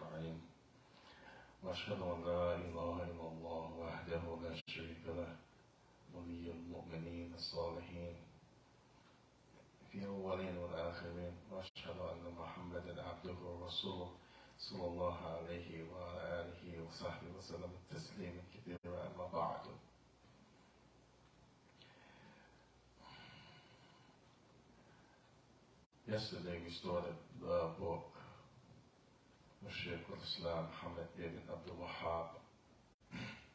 أجمعين وأشهد أن لا إله إلا الله وحده لا شريك له ولي المؤمنين الصالحين في الأولين والآخرين وأشهد أن محمدا عبده ورسوله صلى الله عليه وعلى آله وصحبه وسلم تسليما كثيرا أما بعد. Yesterday we started the book of Shaikh al-Islam Muhammad ibn Abdul-Wahaab.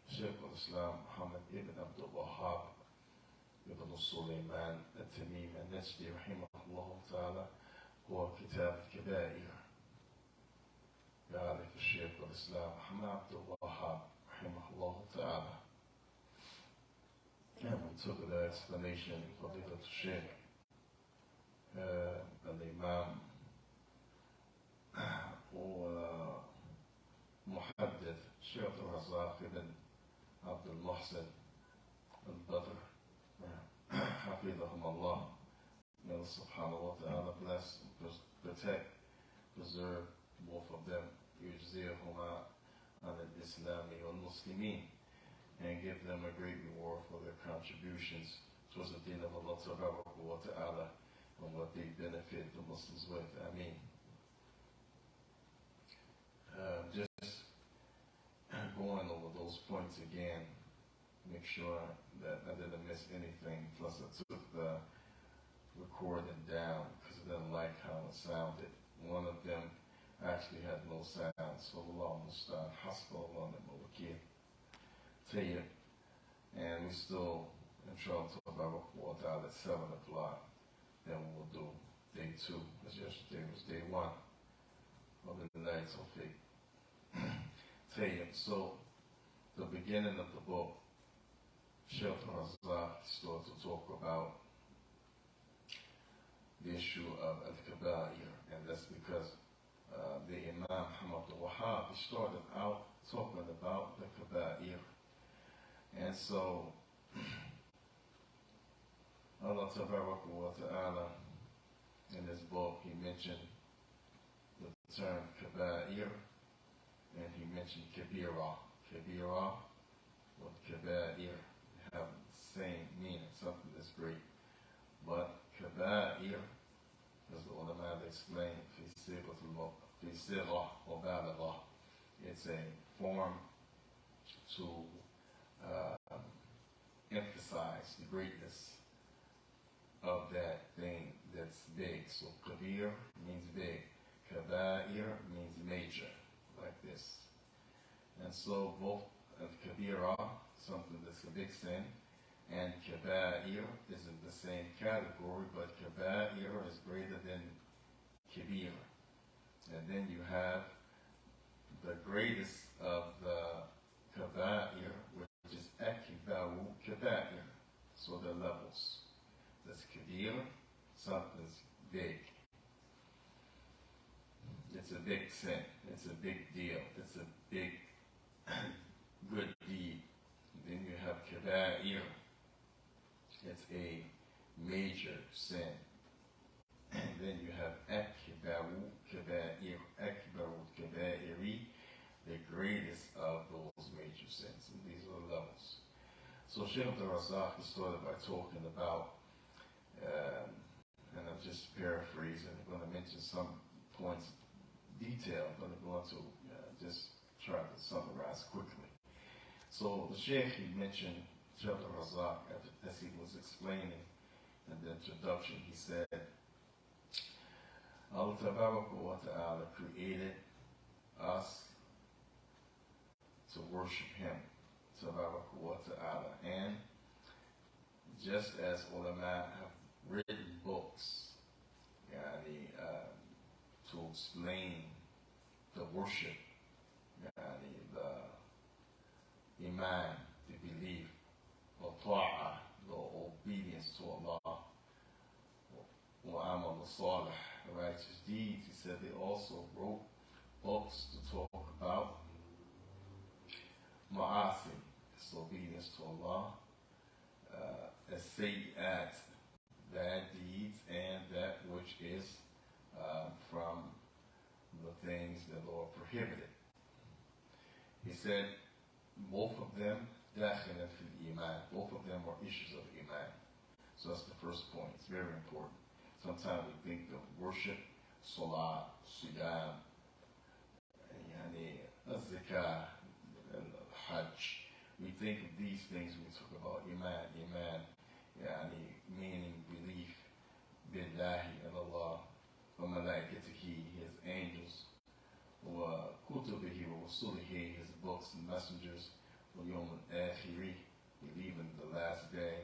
Shaikh al-Islam Muhammad ibn Abdul-Wahaab ibn Sulaiman al-Tamim al-Najdi rahimahullah ta'ala هو كتاب الكبائر. يعرف الشيخ الإسلام محمد عبد الوهاب رحمه الله تعالى. And we took the explanation for the Shaikh الإمام ومحدث شيخ الرزاق بن عبد المحسن البدر حفظهم الله. May Allah subhanahu wa ta'ala bless, protect, preserve both of them. يجزيهما عن الإسلام والمسلمين, and give them a great reward for their contributions towards the deen of Allah wa ta'ala and what they benefit the Muslims with. Ameen. Just going over those points again, make sure that I didn't miss anything. Plus I took the recording down because I didn't like how it sounded. One of them actually had no sound, so Allah Mustan, hospital on it, Mawakir. And we still in trouble to about water out at 7 o'clock. Then we'll do day 2, because yesterday was day 1 of the night of faith. So the beginning of the book, Shaykh Razak started to talk about the issue of al-Kaba'ir, and that's because the Imam Abdul-Wahaab, he started out talking about the Kaba'ir. And so Allah Ta'ala in his book, he mentioned the term Kaba'ir, and he mentioned Kabira. Kabira or Kaba'ir have the same meaning, something that's great. But Kaba'ir, as the ulama explained, it's a form to emphasize the greatness of that thing that's big. So Kabir means big, Kaba'ir means major, like this. And so both Kabira, something that's a big sin, and Kaba'ir is in the same category, but Kaba'ir is greater than Kabir. And then you have the greatest of the Kaba'ir, which is Akibaru Kaba'ir. So the levels. That's Kabir, something's big. It's a big sin. It's a big deal. It's a big good deed. Then you have Kaba'ir. It's a major sin. And then you have Akbaru Kaba'ir, Akbaru Kaba'iri, the greatest of those major sins. And these are the levels. So Shaykh al-Razak started by talking about, and I'm just paraphrasing, I'm going to mention some points detail, but I'm going to just try to summarize quickly. So the Shaykh, he mentioned, Shaykh al-Razak, as he was explaining in the introduction, he said, Allah Ta'ala created us to worship Him, Ta'ala. And just as ulama have written books to explain the worship, the iman, the belief, the ta'ah, the obedience to Allah, وَعَمَلُ الصَّالِحِ, righteous deeds, he said they also wrote books to talk about ma'asi, disobedience to Allah, as-sayyi'at, bad deeds, and that which is from the things that Lord prohibited. He said both of them داخلا في الإيمان. Both of them are issues of Iman. So that's the first point. It's very important. Sometimes we think of worship, salah, siyam, zakah, hajj. We think of these things when we talk about Iman. Iman, meaning belief, billahi, in Allah, wa malaikatihi, His angels, wa kutubihi, wa rusulihi, His books and messengers, wa yawm al-akhiri, believe in the last day.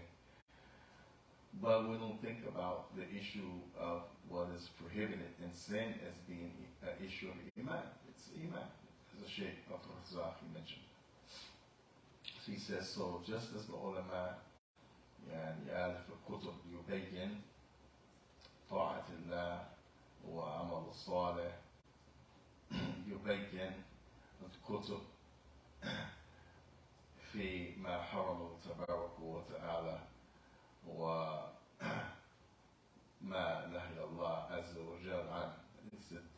But we don't think about the issue of what is prohibited in sin as being an issue of Iman. It's Iman, as the Shaikh Abdul-Wahaab mentioned. So he says, so just as the ulama يعرف الكتب يبين طاعة الله وعمل الصالح يبين الكتب في ما حرمه تبارك وتعالى وما نهى الله عز وجل عنه.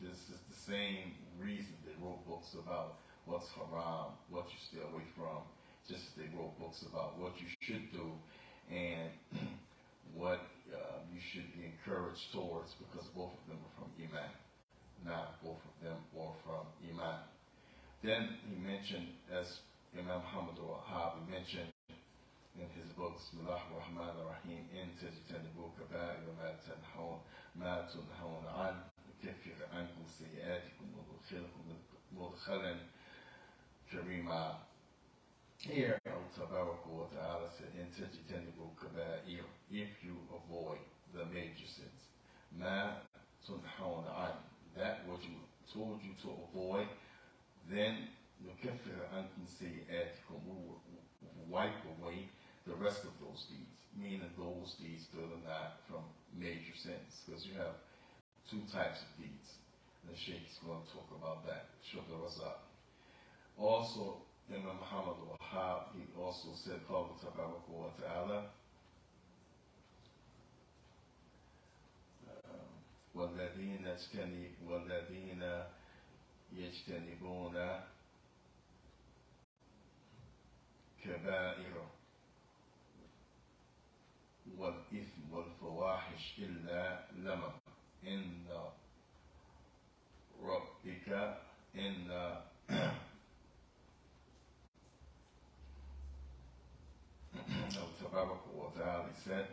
This is the same reason they wrote books about what's haram, what you stay away from, just as they wrote books about what you should do and what you should be encouraged towards, because both of them are from Imam. Now, both of them are from Imam. Then he mentioned, as Imam Abdul-Wahaab mentioned in his book, Bismillah ar-Rahman ar-Rahim, in تجتنبوا كبائر ما تنهون عنه يكفر عنكم سيئاتكم ويدخلكم مدخلا كريما. Here, Allah wa Ta'ala said, in تجتنبوا كبائر, if you avoid the major sins, ما تنهون عنه, that what you told you to avoid, then يكفر عنكم سيئاتكم, will wipe away the rest of those deeds, meaning those deeds that are not from major sins, because you have two types of deeds. The Shaykh is going to talk about that. Also, Imam Abdul-Wahaab, he also said, قال تبارك وتعالى, والذين يجتنبون كبائر والإثم والفواحش إلا لمم إن ربك إن تبارك وتعالى said,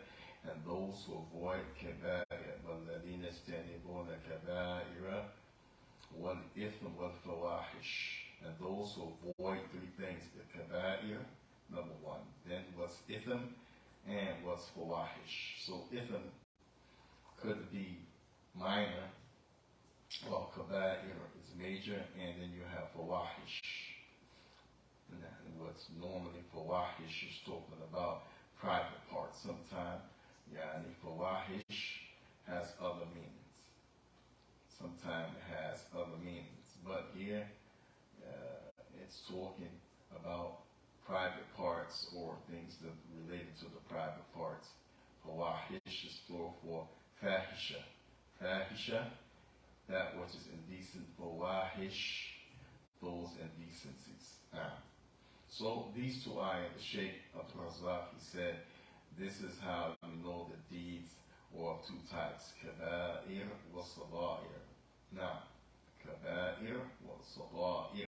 and those who avoid كبائر والذين يجتنبون كبائر والإثم والفواحش, and those who avoid three things, the kaba'ir, number one, then what's ithm and what's fawahish. So ithm could be minor, while kaba'ir is major, and then you have fawahish. And what's normally fawahish is talking about private parts. Sometimes fawahish has other meanings. Sometimes it has other meanings. But here, it's talking about private parts or things that are related to the private parts. Fawahish is plural for fahisha. Fahisha, that which is indecent. Fawahish, those indecencies. So these two ayahs, the Shaykh Abdul-Wahaab, he said, this is how you know the deeds are of two types, kaba'ir wa saga'ir. Now, kaba'ir wa saga'ir,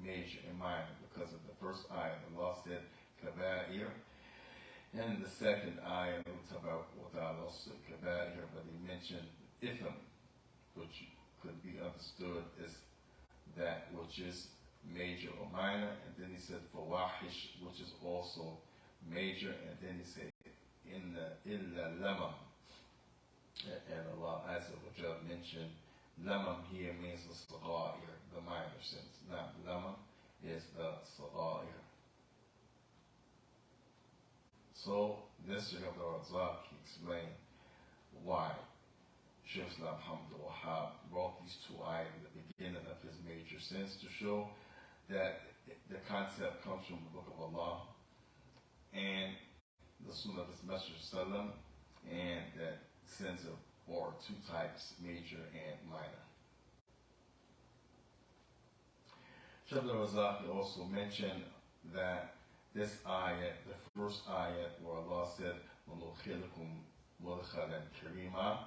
major and minor, because of the first ayah, Allah said kaba'ir, and the second ayah, Allah said kaba'ir, but he mentioned ithm, which could be understood as that which is major or minor, and then he said fawahish, which is also major, and then he said illa lamam, and Allah Azza wa Jal mentioned lamam here means the saga'ir, the minor sins. Now lamam is the saga'ir. So this Shaykh Abdul-Wahaab explained why Shaykh Islam Abdul-Wahaab brought these two ayahs at the beginning of his major sins to show that the concept comes from the Book of Allah and the Sunnah of His Messenger, and that sins are two types, major and minor. Shaykh Razaki also mentioned that this ayat, the first ayat where Allah said, وَنُدْخِلُكُمْ مُدْخَلًا كَرِيمًا,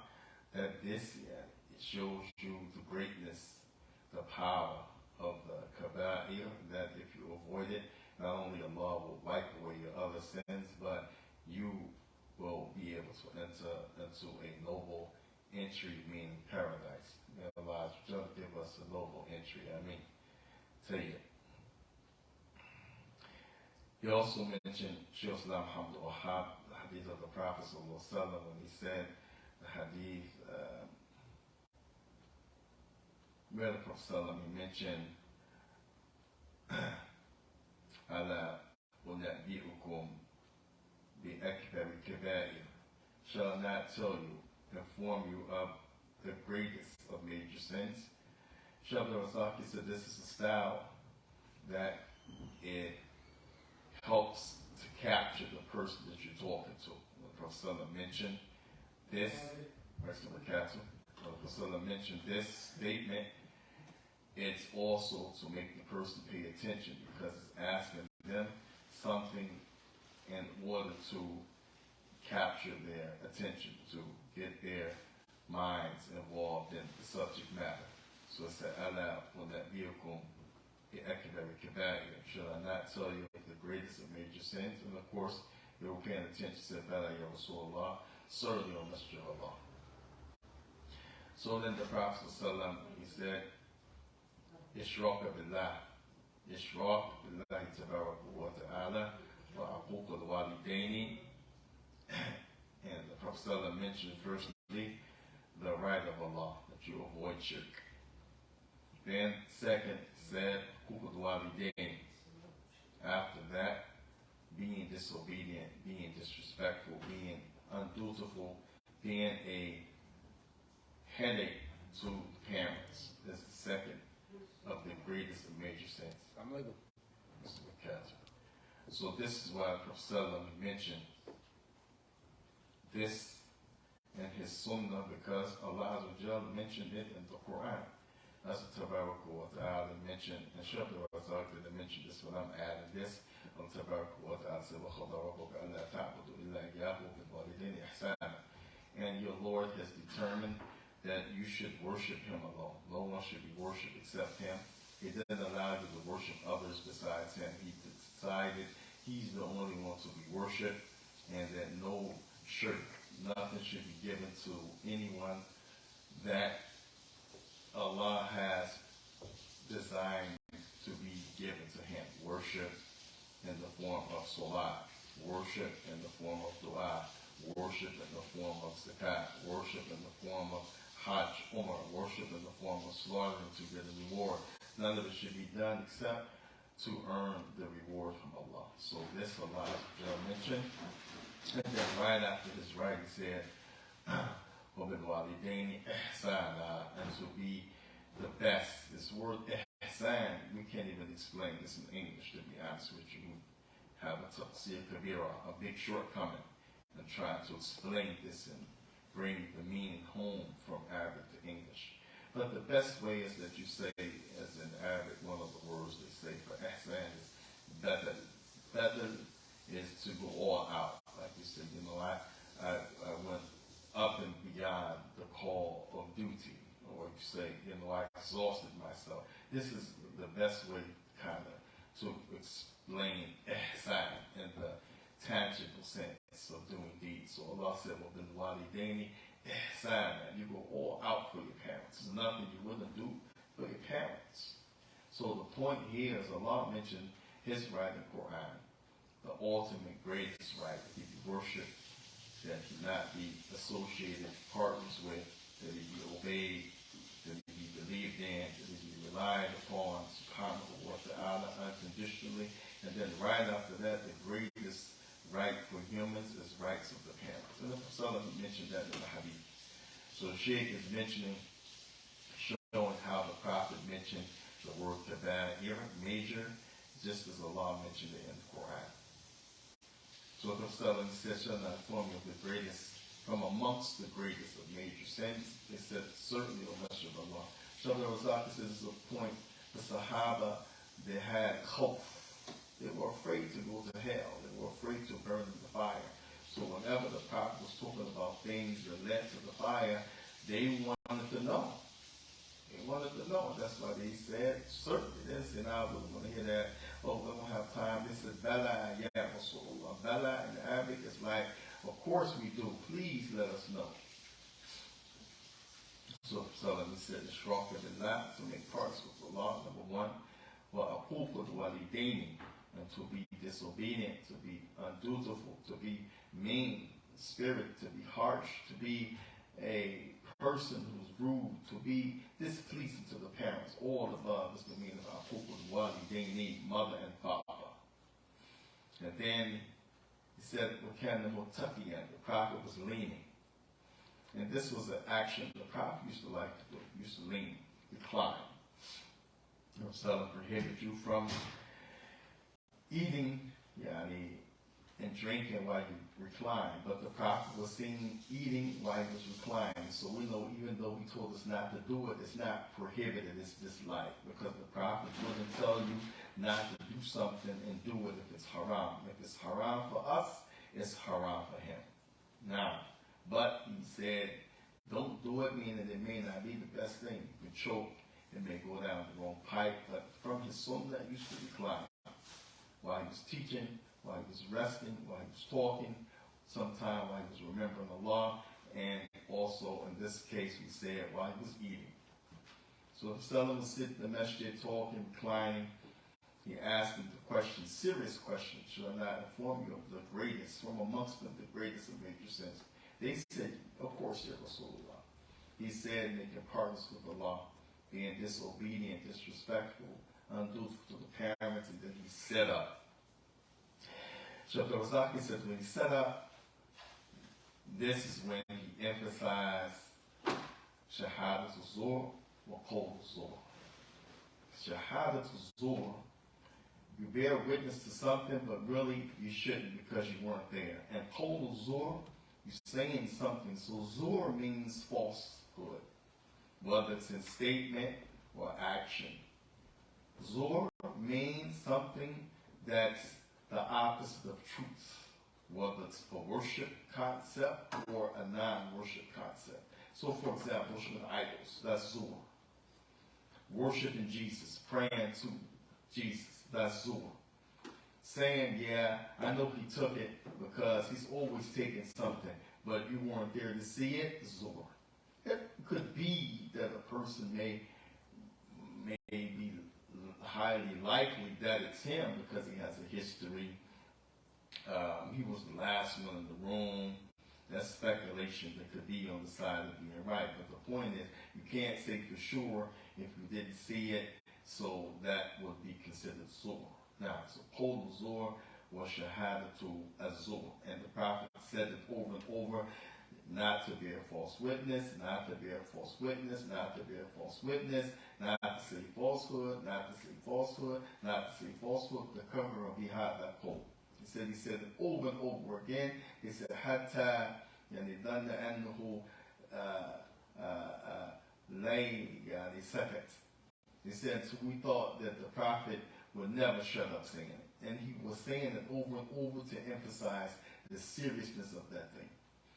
that this it shows you the greatness, the power of the kaba'ir, that if you avoid it, not only Allah will wipe away your other sins, but you will be able to enter into a noble entry, meaning paradise. May Allah give us a noble entry. I mean, tell you. He also mentioned Shaykh Abdul-Wahaab, the hadith of the Prophet ﷺ, when he said the hadith, where the Prophet ﷺ, he mentioned, Allah unabbi'ukum bi-akbar kabair, shall not tell you, inform you of the greatest of major sins. Shaykh al-Razaki said this is a style that it helps to capture the person that you're talking to. The Prophet ﷺ mentioned this, the Prophet mentioned this statement. It's also to make the person pay attention, because it's asking them something in order to capture their attention, to get their minds involved in the subject matter. So it said, Allah unabbi'ukum bi-akbar kabair, shall I not tell you the greatest of major sins? And of course, they were paying attention, said, Bala ya Rasulullah, certainly, O Messenger of Allah. So then the Prophet ﷺ, he said, Ishraq billah, Ishraq billahi tabaraka wa ta'ala, wa aquq al-walidaini. And the Prophet ﷺ mentioned firstly the right of Allah, that you avoid shirk. Then second said, aquq al-walidaini. After that, being disobedient, being disrespectful, being undutiful, being a headache to parents is the second of the greatest of major sins. So this is why the Prophet mentioned this in his sunnah, because Allah mentioned it in the Quran. That's what Tabaraka wa Ta'ala mentioned, and Shaykh al-Razaki mentioned this when I'm adding this. Tabaraka wa Ta'ala said, وَخَضَ رَبُّكَ أَلَّا تَعْبُدُوا إِلَّا إِيَّاهُ وَبِالْوَالِدَيْنِ إِحْسَانًا. And your Lord has determined that you should worship Him alone. No one should be worshipped except Him. He didn't allow you to worship others besides Him. He decided He's the only one to be worshipped, and that no shirk, nothing should be given to anyone that Allah has designed to be given to Him. Worship in the form of salah, worship in the form of dua, worship in the form of zakat, worship in the form of hajj, umrah, worship in the form of slaughtering to get a reward. None of it should be done except to earn the reward from Allah. So this Allah mentioned. And then right after this, right, he said, وَبِالْوَالِدَيْنِ إِحْسَانًا, and to be the best. This word ihsan, we can't even explain this in English, to be honest with you. We have a tafsir kabira, a big shortcoming, and trying to explain this and bring the meaning home from Arabic to English. But the best way is that you say, as in Arabic, one of the words they say for ihsan is badal. Badal is to go all out. Like you said, I went up and beyond the call of duty. Or you say, I exhausted myself. This is the best way kind of to explain ihsan in the tangible sense of doing deeds. So Allah said, وَبِالْوَالِدَيْنِ إِحْسَانًا, you go all out for your parents. There's nothing you wouldn't do for your parents. So the point here is Allah mentioned His right in Quran, the ultimate greatest right that He be worshipped, that He not be associated partners with, that He be obeyed, that He be believed in, that He be relied upon, subhanahu wa ta'ala, unconditionally. And then right after that, the greatest right for humans is rights of the parents. And the Prophet mentioned that in the hadith. So the Shaykh is mentioning, showing how the Prophet mentioned the word kabair, major, just as Allah mentioned it in the Quran. So the Prophet said, shall not inform you of the greatest, from amongst the greatest of major sins. They said, certainly, O Messenger of Allah. Shaykh al-Razaki says, this is a point the Sahaba they had hope. They were afraid to go to hell. They were afraid to burn in the fire. So whenever the prophet was talking about things that led to the fire, they wanted to know. They wanted to know. That's why they said, certainly this, and I wouldn't want to hear that. Oh, we don't have time. This is Bella, yeah, Rasulullah. Bella in Arabic is like, of course we do. Please let us know. So he said, stronger than that, to make parts with Allah, number one. Well, Walidaini, and to be disobedient, to be undutiful, to be mean spirit, to be harsh, to be a person who's rude, to be displeasing to the parents. All above is the meaning of Walidaini, mother and father. And then he said, the prophet was leaning. And this was an action the prophet used to like to do. He used to lean, recline. Rasulullah prohibited you from eating and drinking while you recline. But the prophet was seen eating while he was reclining. So we know even though he told us not to do it, it's not prohibited, it's disliked. Because the prophet wouldn't tell you not to do something and do it if it's haram. If it's haram for us, it's haram for him. Now, but he said, don't do it, meaning it may not be the best thing. You can choke, it may go down the wrong pipe, but from his sunnah, he used to recline. While he was teaching, while he was resting, while he was talking, sometime while he was remembering Allah, and also in this case we said while he was eating. So if someone was sitting in the masjid talking, reclining, he asked him the question, serious question, should I not inform you of the greatest, from amongst them, the greatest of major sins? They said, of course, Ya Rasulullah. He said, making partners with Allah, being disobedient, disrespectful, undutiful to the parents, and then he set up. Shaykh al-Razaki said when he set up, this is when he emphasized Shahadat al-Zur wa Qawl al-Zur. Shahadat al-Zur, you bear witness to something, but really you shouldn't because you weren't there. And Qawl al-Zur, you're saying something. So Zur means falsehood, whether it's in statement or action. Zur means something that's the opposite of truth, whether it's a worship concept or a non-worship concept. So for example, worshiping idols, that's Zur. Worshiping Jesus, praying to Jesus, that's Zur. Saying, yeah, I know he took it because he's always taking something, but you weren't there to see it, Zur. It could be that a person may be highly likely that it's him because he has a history. He was the last one in the room. That's speculation that could be on the side of being right. But the point is, you can't say for sure if you didn't see it, so that would be considered Zur. Now, so Qawl al-Zur was Shahadatu az-Zur. And the Prophet said it over and over, not to bear false witness, not to bear false witness, not to bear false witness, not to say falsehood, not to say falsehood, not to say falsehood, the cover of Bihad al-Qawl. He said it over and over again. He said, Hatta yani dhanna annahu lay yani sakat. He said, so we thought that the Prophet would never shut up saying it. And he was saying it over and over to emphasize the seriousness of that thing.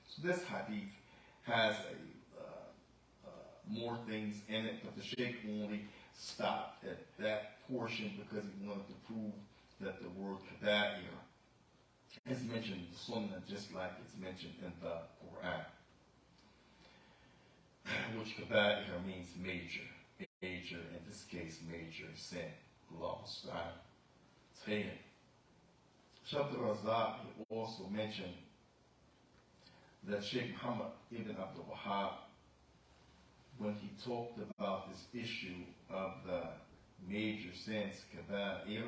So this hadith has more things in it, but the Shaykh only stopped at that portion because he wanted to prove that the word kaba'ir is mentioned in the Sunnah just like it's mentioned in the Quran, which kaba'ir means major. Major, in this case, major sin. Allah Ta'ala. Shaykh al-Razak also mentioned that Sheikh Muhammad ibn Abdul-Wahaab, when he talked about this issue of the major sins, kaba'ir,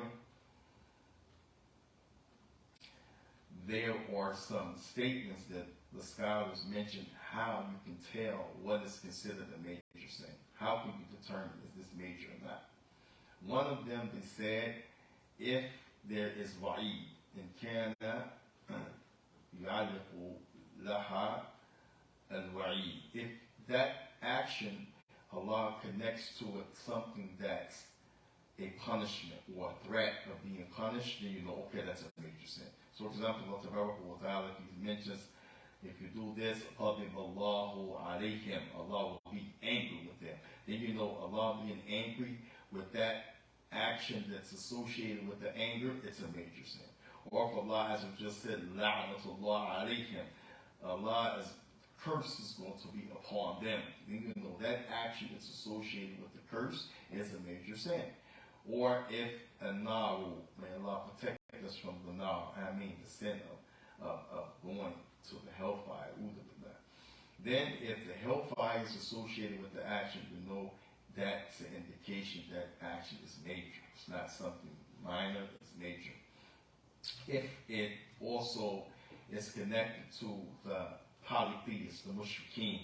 there are some statements that the scholars mentioned how you can tell what is considered a major sin. How can you determine is this major or not? One of them, they said, if there is wa'id, in kana yu'aliqu laha al-wa'id. If that action, Allah connects to it something that's a punishment or a threat of being punished, then you know, okay, that's a major sin. So, for example, Allah Ta'ala, he mentions, if you do this, Allahu alayhim, Allah will be angry with them. Then you know Allah being angry with that action that's associated with the anger, it's a major sin. Or if Allah, as we just said, la'natullah alayhim, Allah's curse is going to be upon them. Then you know that action that's associated with the curse is a major sin. Or if a naru, may Allah protect us from the nar, I mean the sin of going to the hellfire, then if the hellfire is associated with the action, you know that's an indication that action is major. It's not something minor, it's major. If it also is connected to the polytheists, the mushrikeen,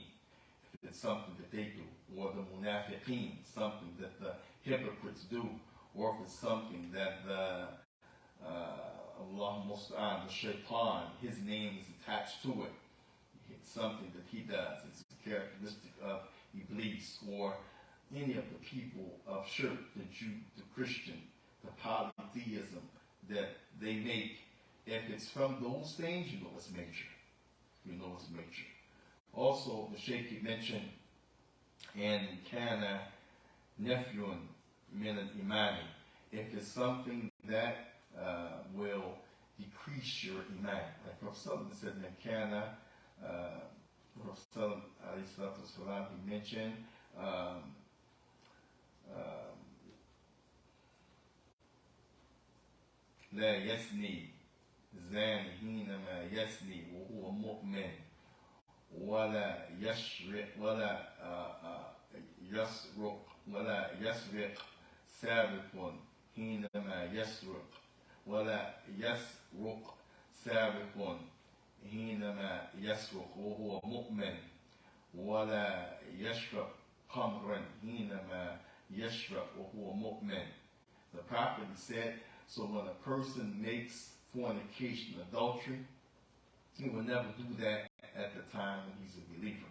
if it's something that they do, or the munafiqeen, something that the hypocrites do, or if it's something that the Allah Musta'an, the Shaitan, his name is attached to it. It's something that he does. It's a characteristic of Iblis, or any of the people of Shirk, the Jew, the Christian, the polytheism that they make. If it's from those things, you know it's major. You know it's major. Also, the Shaikh mentioned, and kana nefyun min al-imani, if it's something that will decrease your iman. Like Prophet said in Kana, Prophet he mentioned لا يسني زان حينما يسني وهو مؤمن ولا يشرق ولا يسرق ولا يسرق سارق حينما يسرق ولا يسرق سارق حينما يسرق وهو مؤمن ولا يشرب خمرا حينما يشرب وهو مؤمن. The Prophet said, so when a person makes fornication, adultery, he will never do that at the time when he's a believer.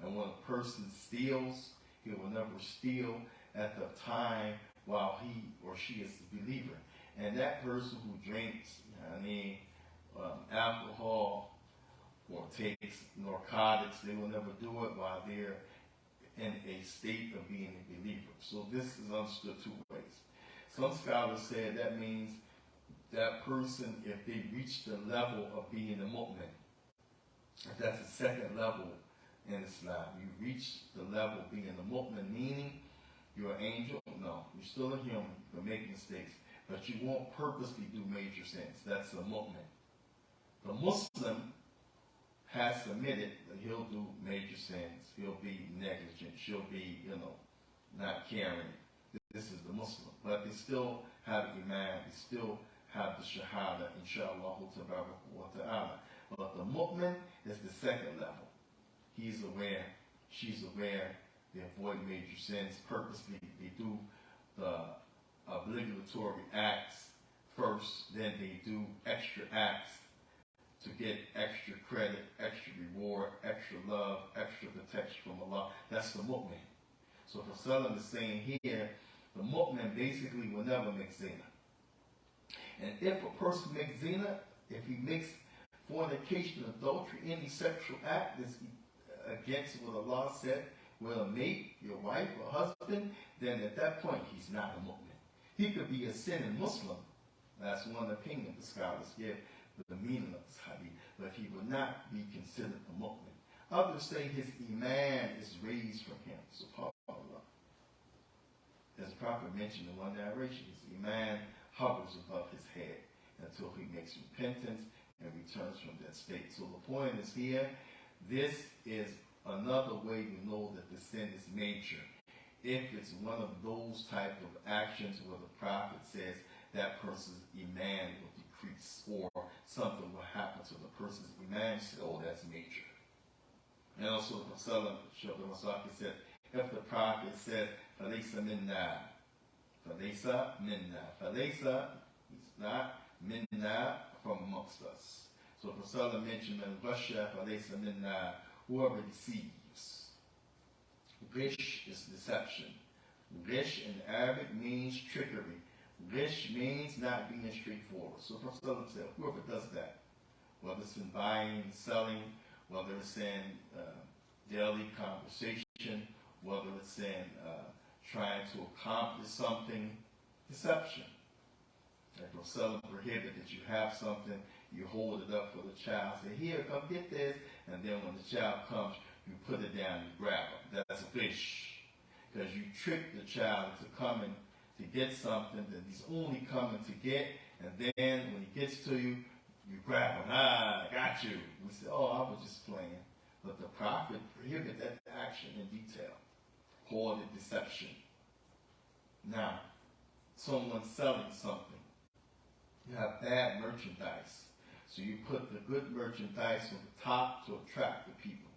And when a person steals, he will never steal at the time while he or she is a believer. And that person who drinks, alcohol or takes narcotics, they will never do it while they're in a state of being a believer. So this is understood two ways. Some scholars said that means that person, if they reach the level of being a mu'min, if that's the second level in Islam, you reach the level of being a mu'min, meaning you're an angel? No, you're still a human, you can make mistakes, but you won't purposely do major sins. That's a mu'min. The Muslim has admitted that he'll do major sins, he'll be negligent, she'll be, not caring. This is the Muslim. But they still have Imam, they still have the Shahada, inshallah ta'ala. But the mu'min is the second level. He's aware, she's aware, they avoid major sins purposely. They do the obligatory acts first, then they do extra acts to get extra credit, extra reward, extra love, extra protection from Allah. That's the mu'min. So Prophet is saying here, the mu'min basically will never make zina. And if a person makes zina, if he makes fornication, adultery, any sexual act that's against what Allah said, with a mate, your wife or husband, then at that point he's not a mu'min. He could be a sinning Muslim. That's one opinion the scholars give the meaning of this hadith, but he will not be considered a mu'min. Others say his iman is raised from him. SubhanAllah. As the Prophet mentioned in one narration, his iman hovers above his head until he makes repentance and returns from that state. So the point is here, this is another way you know that the sin is major. If it's one of those type of actions where the Prophet says that person's iman will decrease or something will happen to the person's iman, say, oh, that's major. And also the Prophet said, if the Prophet said, فَلَيْسَ مِنَّا, فَلَيْسَ مِنَّا, فَلَيْسَ, he's not minna, from amongst us. So the Prophet mentioned, Ukkasha, فَلَيْسَ مِنَّا, whoever deceives. Ghish is deception. Ghish in Arabic means trickery. Ghish means not being straightforward. So Prophet said, whoever does that, whether it's in buying, selling, whether it's in daily conversation, whether it's in trying to accomplish something, deception. Like Prophet prohibited that you have something, you hold it up for the child, say, here, come get this, and then when the child comes, you put it down and grab it. That's a fish. Because you trick the child into coming to get something that he's only coming to get, and then when he gets to you, you grab him. Ah, I got you. We say, oh, I was just playing. But the Prophet prohibited that action in detail. Called it deception. Now, someone's selling something. You have bad merchandise. So you put the good merchandise on the top to attract the people.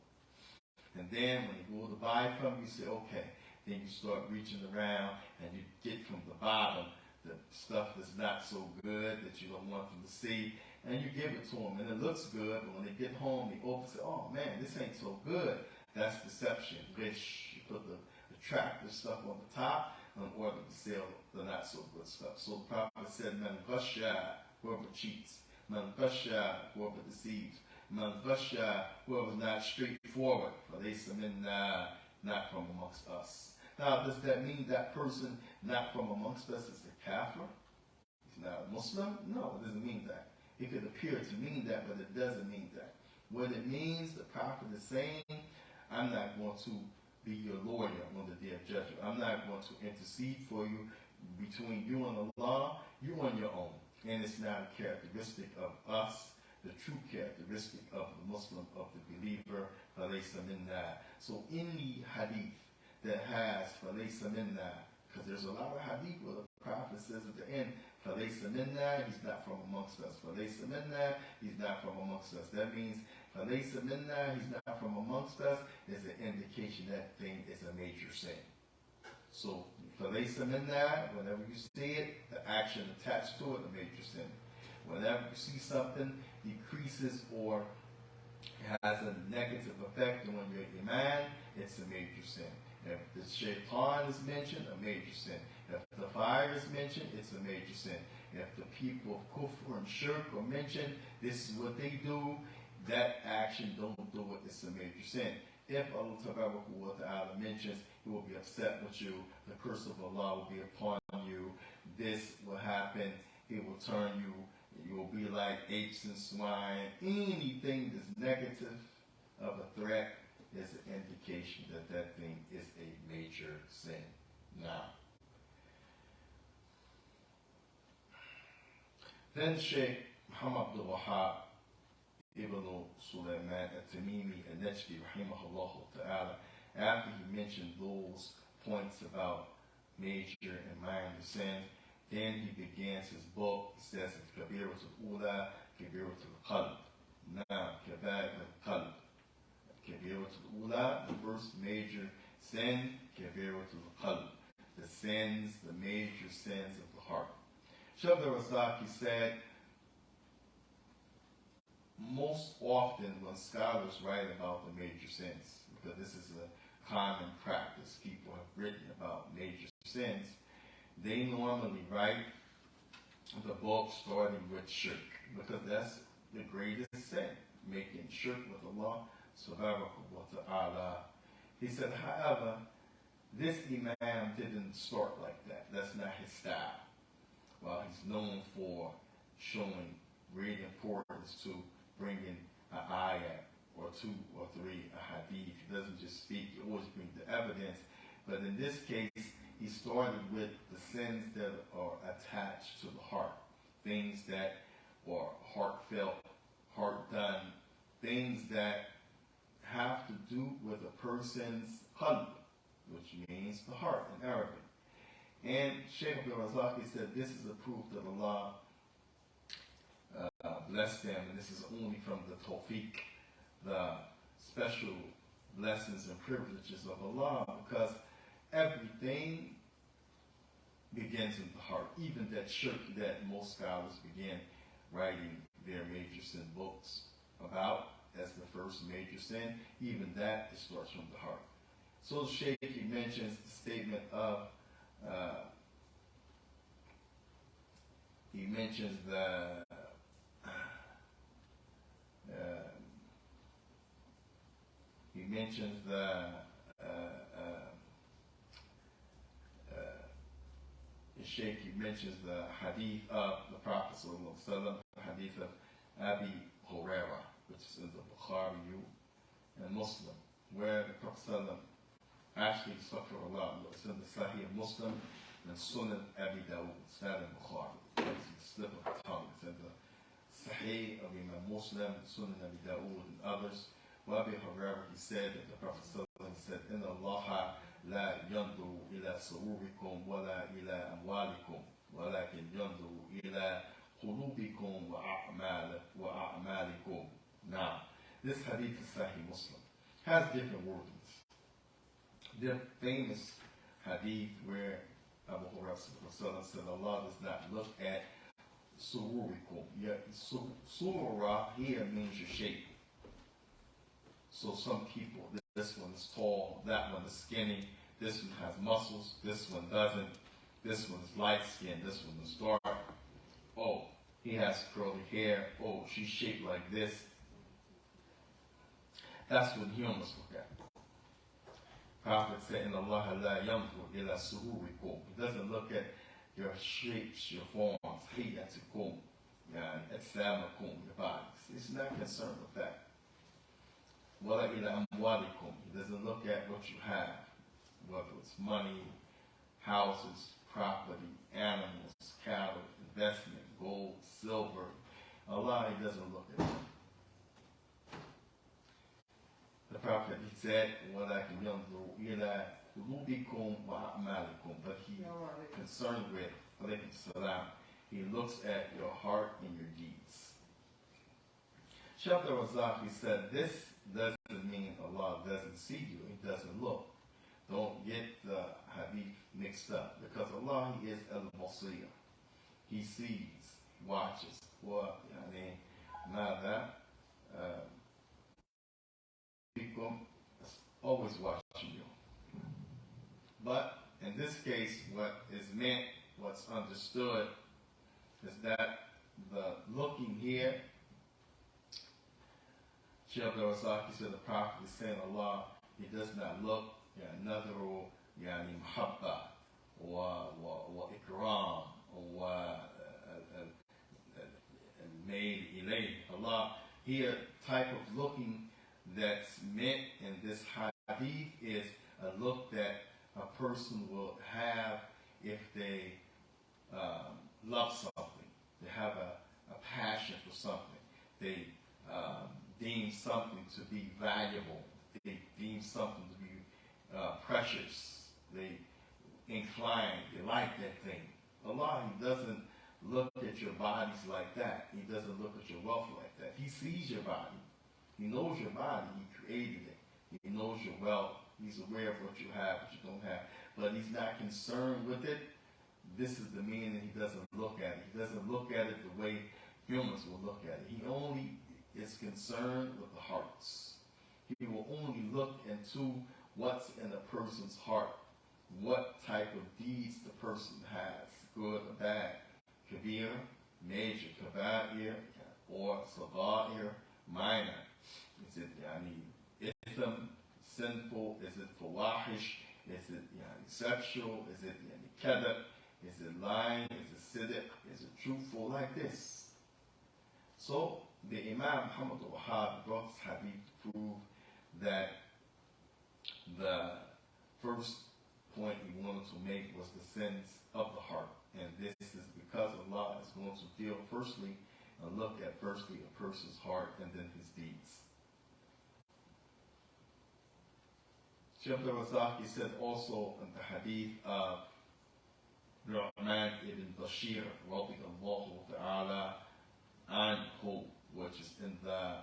And then when you go to buy from you, say, okay. Then you start reaching around and you get from the bottom the stuff that's not so good that you don't want them to see. And you give it to them and it looks good, but when they get home, they open and say, oh man, this ain't so good. That's deception. Which you put the attractive stuff on the top in order to sell the not so good stuff. So the Prophet said, Man Ukkasha, whoever cheats. Man Ukkasha, whoever deceives. Man Ukkasha, whoever is not straightforward. For they submit not from amongst us. Now, does that mean that person not from amongst us is a kafir? He's not a Muslim? No, it doesn't mean that. It could appear to mean that, but it doesn't mean that. What it means, the Prophet is saying, I'm not going to be your lawyer on the day of judgment. I'm not going to intercede for you between you and Allah. You're on your own. And it's not a characteristic of us, the true characteristic of the Muslim, of the believer. So any hadith that has falaysa minna, because there's a lot of hadith where the Prophet says at the end, falaysa minna, he's not from amongst us. Falaysa minna, he's not from amongst us. That means falaysa minna, he's not from amongst us, is an indication that thing is a major sin. So falaysa minna, whenever you see it, the action attached to it, a major sin. Whenever you see something decreases or has a negative effect on your iman, it's a major sin. If the shaitan is mentioned, a major sin. If the fire is mentioned, it's a major sin. If the people of kufr and shirk are mentioned, this is what they do, that action, don't do it, it's a major sin. If Allah mentions, He will be upset with you, the curse of Allah will be upon you, this will happen, He will turn you, you will be like apes and swine. Anything that's negative of a threat is an indication that that thing is a major sin. Now, then Shaykh Muhammad Abdul-Wahaab Ibn Sulaiman at-Tamimi al-Najdi rahimahullah ta'ala, after he mentioned those points about major and minor sin, then he begins his book. He says it's Kabiratul Ula, Kabiratul Qalb. Now, Kabiratul Qalb. Kabiratul Ula, the first major sin, Kabiratul Qalb. The sins, the major sins of the heart. Shaykh al-Razaki said, most often when scholars write about the major sins, because this is a common practice, people have written about major sins, they normally write the book starting with shirk, because that's the greatest sin, making shirk with Allah subhanahu wa ta'ala. He said, however, this Imam didn't start like that. That's not his style. While he's known for showing great importance to bringing an ayah or two or three, a hadith, he doesn't just speak, he always brings the evidence. But in this case, he started with the sins that are attached to the heart, things that are heartfelt, heart done, things that have to do with a person's qalb, which means the heart in Arabic. And Shaykh Abdul-Razaki said this is a proof that Allah blessed them, and this is only from the tawfiq, the special blessings and privileges of Allah, because everything begins in the heart. Even that shirk that most scholars begin writing their major sin books about as the first major sin, even that, it starts from the heart. So Shaykh, he mentions the statement of he mentions the Shaikh, he mentions the hadith of the Prophet Sallallahu Alaihi Wasallam, the hadith of Abi Hurairah, which is in the Bukhari and Muslim, where the Prophet Sallallahu actually, Astaghfirullah, it's in the Sahih Muslim and Sunan Abi Dawud, it's not in Bukhari. It's a slip of the tongue. It's in the Sahih of Imam Muslim, Sunan Abi Dawud, and others. Abi Hurairah, he said that the Prophet Sallallahu Alaihi Wasallam said, "Inna Allah لا ينظر إلى صوركم ولا إلى أموالكم ولكن ينظر إلى قلوبكم وأعمالكم." Now, this hadith is Sahih Muslim. Has different wordings. The famous hadith where Abu Hurairah said Allah does not look at sururikum. Surah here means your shape. So some people, this one is tall, that one is skinny, this one has muscles, this one doesn't, this one is light skinned, this one is dark. Oh, he has curly hair. Oh, she's shaped like this. That's what humans look at. Prophet said, "In Allah la yanzur ila sururikum." He doesn't look at your shapes, your forms, hiyatikum, ajsamakum, your bodies. He's not concerned with that. Wala ila amwalikum. He doesn't look at what you have, whether it's money, houses, property, animals, cattle, investment, gold, silver. Allah, he doesn't look at that. The Prophet, he said, وَلَكِنْ يَنْظُرُ إِلَىٰ قُلُوبِكُمْ وَأَعْمَالِكُم. But he's concerned with, alaykum salam, he looks at your heart and your deeds. Shaykh al-Razak, he said, this doesn't mean Allah doesn't see you, he doesn't look. Don't get the hadith mixed up, because Allah, he is al-Basir. He sees, watches. Well, ماذا always watching you. But in this case, what is meant, what's understood, is that the looking here, Shaykh al-Razak said the Prophet is saying Allah, he does not look نظر يعني محبة وإكرام made إليه. Allah, here type of looking that's meant in this hadith is a look that a person will have if they love something. They have a passion for something. They deem something to be valuable. They deem something to be precious. They incline. They like that thing. Allah, he doesn't look at your bodies like that. He doesn't look at your wealth like that. He sees your body. He knows your body. He created it. He knows your wealth. He's aware of what you have, what you don't have. But he's not concerned with it. This is the meaning. He doesn't look at it. He doesn't look at it the way humans will look at it. He only is concerned with the hearts. He will only look into what's in a person's heart. What type of deeds the person has, good or bad. Kabir, major, kabair, or sagair, minor. Is it ithm, sinful? Is it fawahish? Is it sexual? Is it kadab? Is it lying? Is it siddiq? Is it truthful? Like this. So the Imam Abdul-Wahaab brought this hadith to prove that the first point he wanted to make was the sins of the heart. And this is because Allah is going to deal firstly and look at firstly a person's heart and then his deeds. Shaykh al-Razak said also in the hadith of Nu'man ibn Bashir radiyallahu ta'ala anhu, which is in the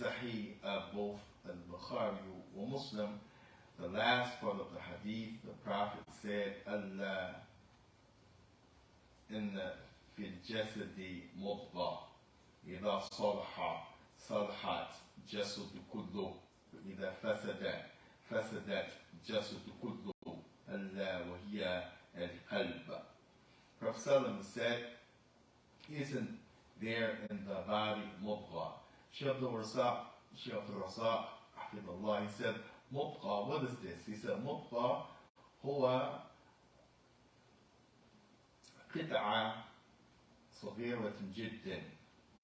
Sahih of both al-Bukhari and Muslim, the last part of the hadith, the Prophet said, Allah inna fil jasadi mudghah idha صلحت جسد كله وإذا فسد فسدت جسد كله ألا وهي القلب. Prophet Sallam said, isn't there in the body mubqa? Shaykh Abdul-Wahaab, Hafidullah, he said, mubqa, what is this? He said, mubqa هو قطعة صغيرة جدا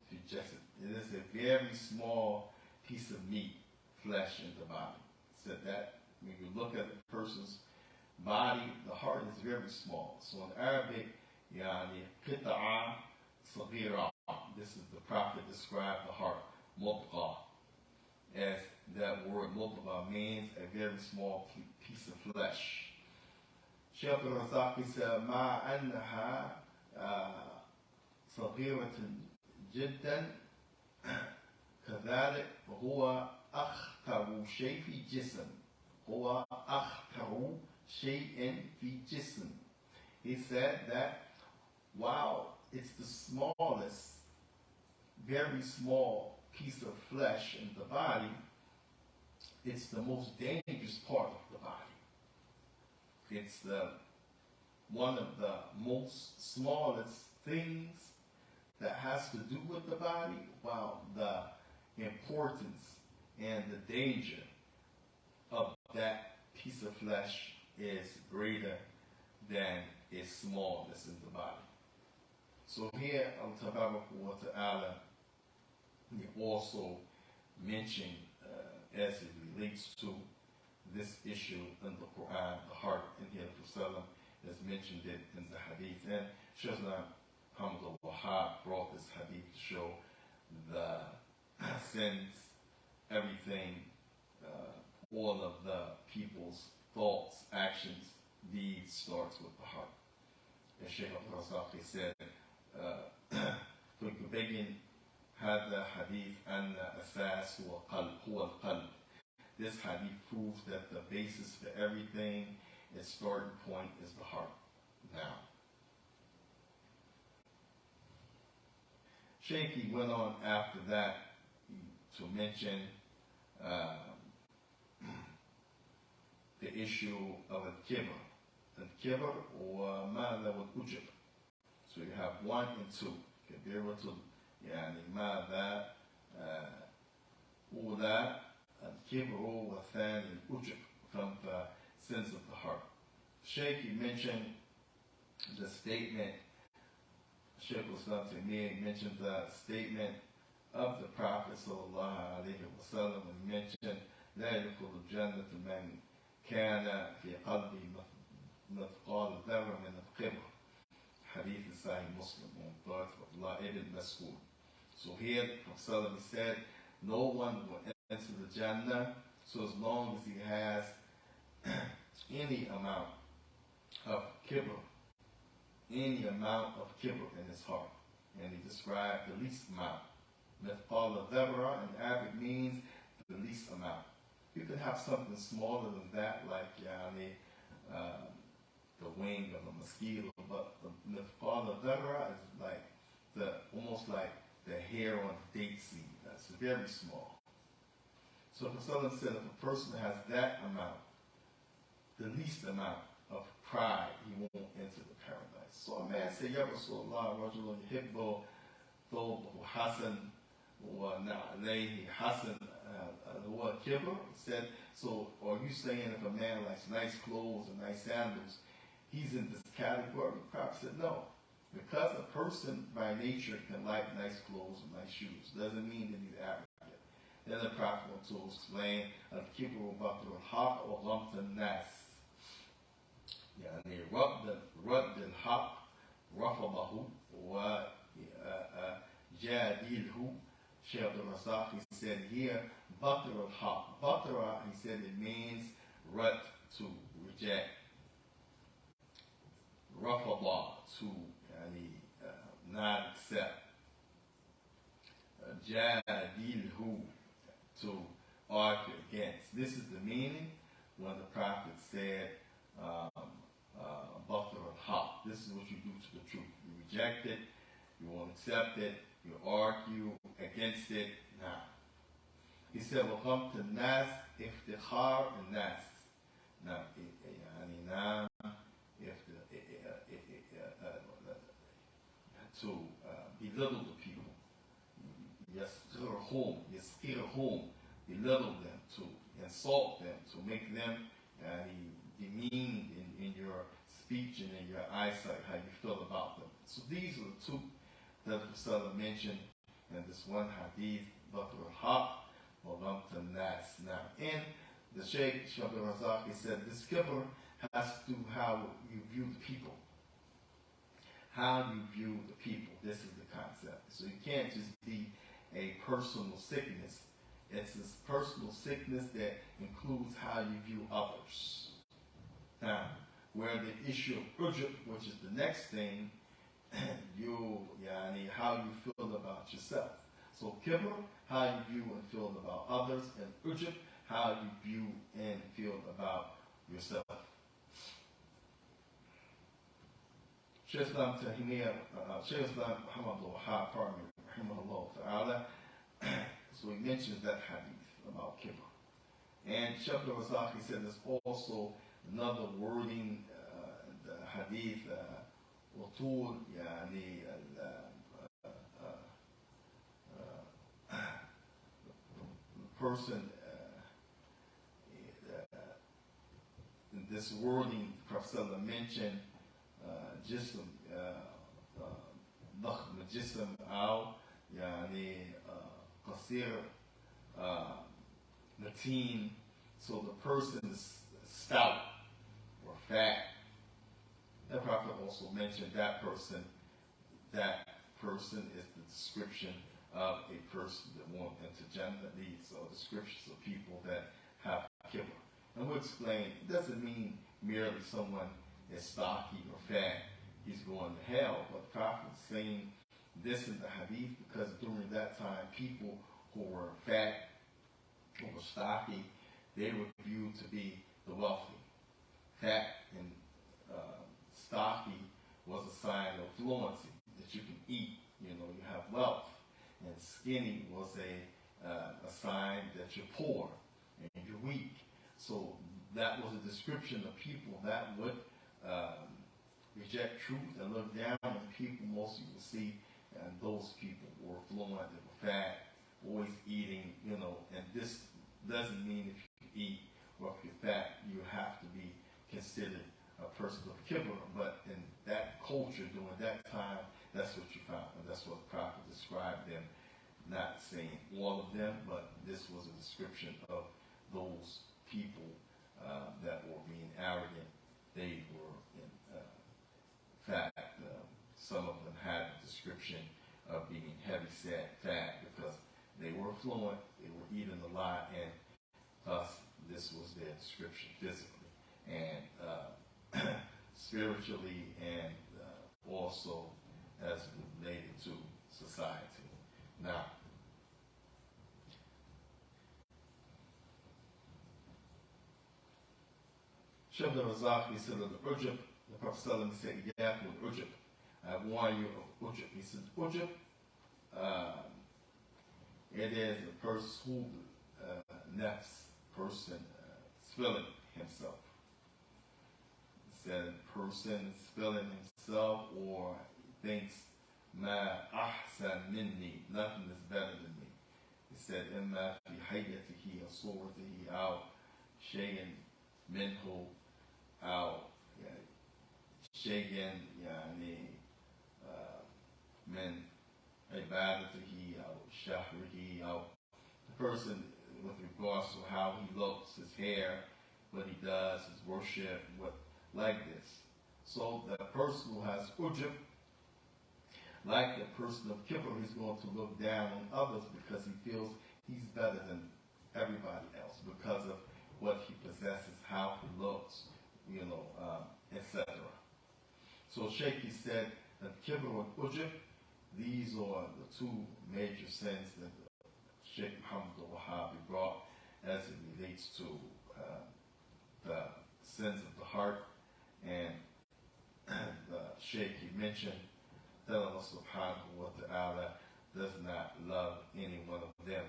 في الجسد. It is a very small piece of meat, flesh in the body. He said that when you look at a person's body, the heart is very small. So in Arabic, يعني قطعة صغيرة. This is the Prophet described the heart, mubqa, as that word mubqa means a very small piece of flesh. Shaykh al-Razaqi said, مع أنها صغيرة جدا كذلك هو أخطر شيء في الجسم. هو أخطر شيء في الجسم. He said that while it's the smallest, very small piece of flesh in the body, it's the most dangerous part of the body. It's one of the most smallest things that has to do with the body, while the importance and the danger of that piece of flesh is greater than its smallness in the body. So here, Allah Ta'ala also mentioned, as it relates to this issue in the Quran, the heart, and here the Prophet has mentioned it in the Hadith. And Shaykh Abdul-Wahaab brought this Hadith to show the sins, everything, all of the people's thoughts, actions, deeds starts with the heart. As Shaykh Abdul-Wahaab said, فَيُبَيِّنْ هذا حديث أن أساس هو القلب. This hadith proves that the basis for everything, its starting point, is the heart. Now, Shaikh went on after that to mention the issue of al-kibr. Al-kibr or ماذا والأجب. So you have 1 and 2. كبيرة يعني ماذا أولى الكبر والثاني الأجب, from the sins of the heart. Shaikh mentioned the statement, Shaykh Islam Taymiyyah mentioned the statement of the Prophet sallallahu alaihi wasallam, and mentioned لا يدخل الجنة من كان في قلبه مثقال ذرة من الكبر. Hadith in Sahih Muslim on part of Allah ibn Mas'ud. So here the Prophet said, no one will enter the Jannah so as long as he has any amount of kibr, any amount of kibr in his heart. And he described the least amount. Mithqal dharra in Arabic means the least amount. You can have something smaller than that, like the wing of a mosquito, but the mithqal dharra is like almost like the hair on a date seed. That's very small. So Rasulullah said if a person has that amount, the least amount of pride, he won't enter the paradise. So a man said, Ya Rasulullah, rajulun yuhibbu thawbahu hasan wa na'alayhi hasan wa kibr. He said, so are you saying if a man likes nice clothes and nice sandals, he's in this category? The Prophet said, no. Because a person by nature can like nice clothes and nice shoes, doesn't mean that he's arrogant. Then the Prophet went to explain al-kibru batr al-haq wa ghamt al-nas. يعني رد الحق رفضه وجادله. Shaykh Abdul-Razaq, he said here, batr al-haq. Batra, he said it means rad, to reject. Rafada, to not accept. Jadilhu, to argue against. This is the meaning when the Prophet said, Batr al-haq. This is what you do to the truth. You reject it, you won't accept it, you argue against it. Now, he said, وَقَمْتَ النَّاسِ افتخار الناس. Now, يعني نعم to belittle the people. يسقرهم, belittle them, to insult them, to make them demeaned in your speech and in your eyesight, how you feel about them. So these are the two that the Prophet mentioned in this one hadith, Abdul-Wahaab, or Nas. Now, in the Shaikh Abdul-Razak, he said this kibr has to do how you view the people. How you view the people. This is the concept. So you can't just be a personal sickness. It's this personal sickness that includes how you view others. Now, where the issue of ujub, which is the next thing, how you feel about yourself. So kibr, how you view and feel about others, and ujub, how you view and feel about yourself. Shaykh Islam Abdul-Wahaab, rahimahullah ta'ala, so he mentions that hadith about kibr. And Shaykh al-Razak, he said there's also another wording, the hadith, وطول يعني the person in this wording the Prophet mentioned جسم ضخم الجسم أو يعني قصير متين. So the person is stout or fat. The Prophet also mentioned that person is the description of a person that won't enter Jannah. These are descriptions of people that have kibr. And we'll explain, it doesn't mean merely someone is stocky or fat, he's going to hell. But the Prophet is saying this in the hadith because during that time, people who were fat, who were stocky, they were viewed to be the wealthy. Fat and stocky was a sign of fluency, that you can eat, you have wealth. And skinny was a sign that you're poor and you're weak. So that was a description of people that would reject truth and look down on people. Most you will see, and those people were fluent, they were fat, always eating, and this doesn't mean if you eat or if you're fat, you have to be considered a person of kibr, but in that culture during that time, that's what you found, and that's what the Prophet described them, not saying all of them, but this was a description of those people that were being arrogant. They were, in fact, some of them had a description of being heavy-set, fat, because they were affluent, they were eating a lot, and thus this was their description physically. And spiritually and also as related to society. Now, Shaykh al-Razak, he said of the ujub, the Prophet said, "Iyakum al-ujub." I warn you of ujub. He said, ujub, it is a person who, nafs, person, feeling himself. Said person is feeling himself or thinks, ma ahsan minni, nothing is better than me. He said, imma fi hayyatihi aw suratihi aw shay'in minhu aw shay'in yani min ibadatihi aw shahrihi aw, the person with regards to how he looks, his hair, what he does, his worship, like this. So the person who has ujub, like the person of kibr, he's going to look down on others because he feels he's better than everybody else because of what he possesses, how he looks, etc. So Shaikh, he said that kibr and ujub, these are the two major sins that Shaykh Abdul-Wahaab brought as it relates to the sins of the heart. And the Shaykh, he mentioned that Allah subhanahu wa ta'ala does not love any one of them.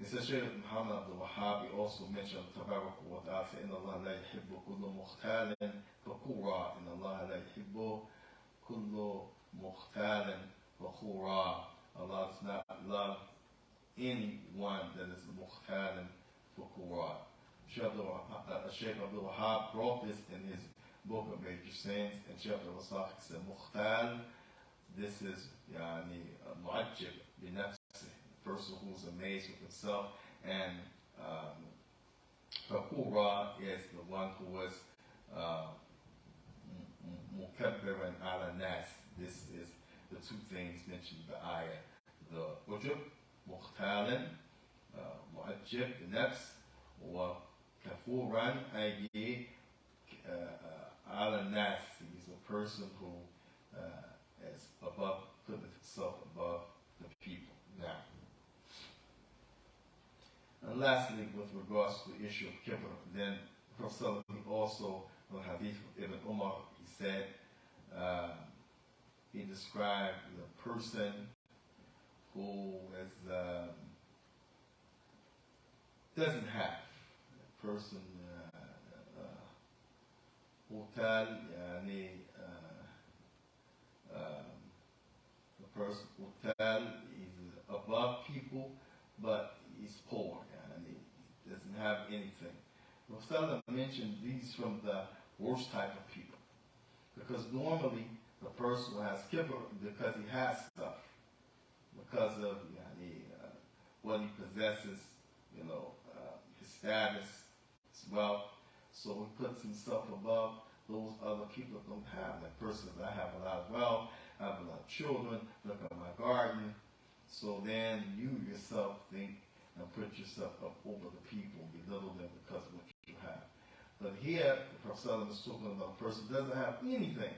It says Shaykh Muhammad Abdul-Wahaab, he also mentioned Tabarak wa Ta'ala, Inna Allah la yuhibbu kullu mukhtalin fakhura. Inna Allah la yuhibbu kullu mukhtalin fakhura. Allah does not love anyone that is mukhtalin fakhura. Shaykh Abdul-Wahaab brought this in his book of Major Sins, and Shaykh Abdul-Wahaab said, Mukhtal, this is mu'ajjib bi nafsi, the person who's amazed with himself, and Fakura is the one who was mukabbiran ala nas. This is the two things mentioned in the ayah. The ujub, mukhtalan, mu'ajjib bi nafs, wa kafuran ayyi ala nas. He's a person who is above, putting himself above the people. Now, and lastly, with regards to the issue of kibr, then Prophet also, in the hadith of Ibn Umar, he said, he described the person who is, doesn't have, the person, Utal, the person Utal is above people, but he's poor, and he doesn't have anything. Rasulullah mentioned these from the worst type of people, because normally the person who has kibr because he has stuff, because of what he possesses, his status, his wealth. So he puts himself above those other people that don't have. That person says, I have a lot of wealth, I have a lot of children, look at my garden. So then you yourself think and put yourself up over the people, belittle them because of what you have. But here, the Prophet is talking about a person who doesn't have anything.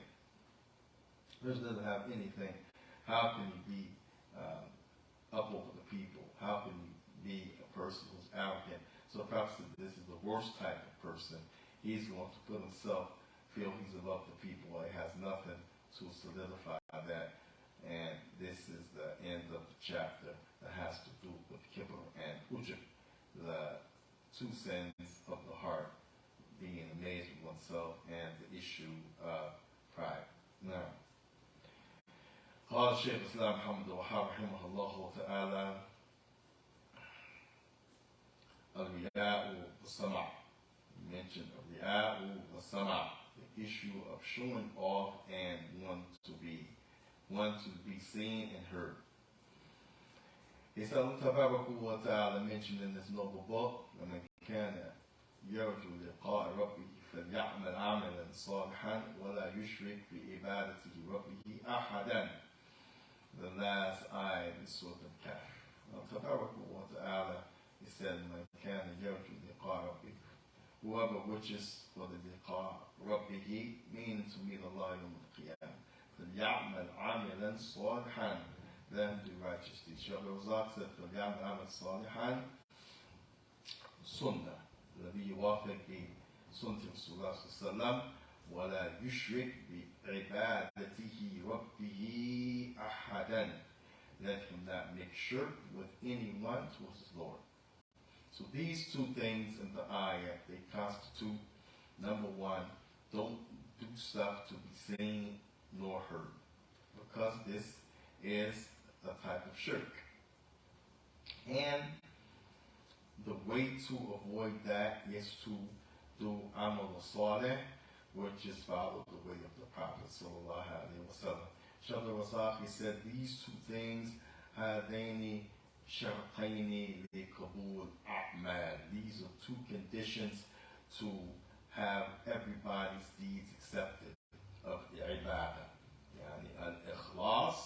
A person doesn't have anything. How can you be up over the people? How can you be a person who's arrogant? So the Prophet said this is the worst type of person. He's going to put himself, feel he's above the people, or he has nothing to solidify that. And this is the end of the chapter that has to do with kibr and ujub, the two sins of the heart, being amazed with oneself, and the issue of pride. Now, قال الشيخ الإسلام محمد الوهاب رحمه الله تعالى الرياء والسمع. Mentioned الرياء والسمع, the issue of showing off and wanting to be seen and heard. He said, Allah Tabaraka wa Ta'ala mentioned in this noble book, وَمَنْ كَانَ يَرْجُو لِقَاءَ رَبِّهِ فَلْيَعْمَلْ عَمَلًا صَالِحًا وَلَا يُشْرِكْ بِعِبَادَتِهِ رَبِّهِ أَحَدًا. The last ayah in Surah Al-Kahf. Allah Tabaraka wa Ta'ala, he said, مَنْ كَانَ يَرْجُو لِقَاءَ رَبِّهِ, whoever wishes for the liqa Rabbihi, meaning to meet Allah yawm al-qiyamah, فَلْيَعْمَلْ عَمِلًا صَالِحًا, let him do righteous deeds. Shaykh Razak said, فَلْيَعْمَلْ عَمِلًا صَالِحًا sunnah, الذي يوافق سنة رسول الله صلى الله عليه وسلم, ولا يشرك بعبادته ربه أحدا, let him not make shirk with anyone to his Lord. So these two things in the ayah, they constitute, number one, don't do stuff to be seen nor heard, because this is a type of shirk. And the way to avoid that is to do amal salih, which is follow the way of the Prophet sallallahu alaihi wasallam. Shaykh al-Razak said these two things, hadaini shartaini li qabul a'mal. These are two conditions to have everybody's deeds accepted of the ibadah. Yani al-ikhlas,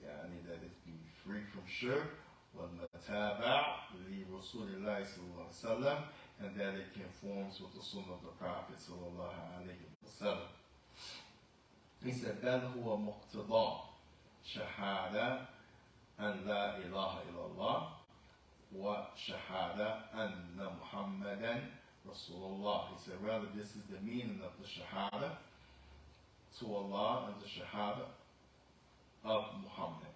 yani that it be free from shirk, wal-mataba' li Rasulillah sallallahu alaihi wasallam, and that it conforms with the sunnah of the Prophet sallallahu alaihi wasallam. He said, بل هو مقتضى شهادة أن لا إله إلا الله وشهادة أن محمدا رسول الله. He said, rather, this is the meaning of the shahada to Allah and the shahada of Muhammad.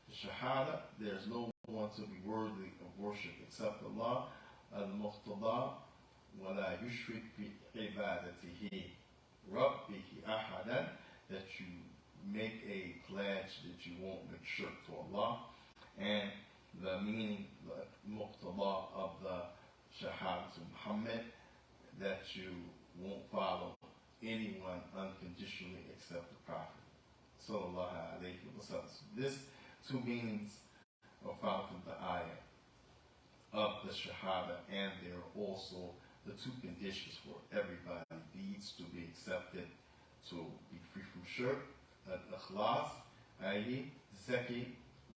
The shahada, there's no one to be worthy of worship except Allah, al-muqtada, wa la yushrik bi ibadatihi rabbihi ahadan, that you make a pledge that you won't make shirk to Allah. And the meaning, the muqtada of the Shahadat Muhammad, that you won't follow anyone unconditionally except the Prophet. Sallallahu alayhi wa sallam. This two meanings are found from the ayah of the Shahada, and there are also the two conditions for everybody deeds to be accepted, to be free from shirk, al-ikhlas, i.e. zaki,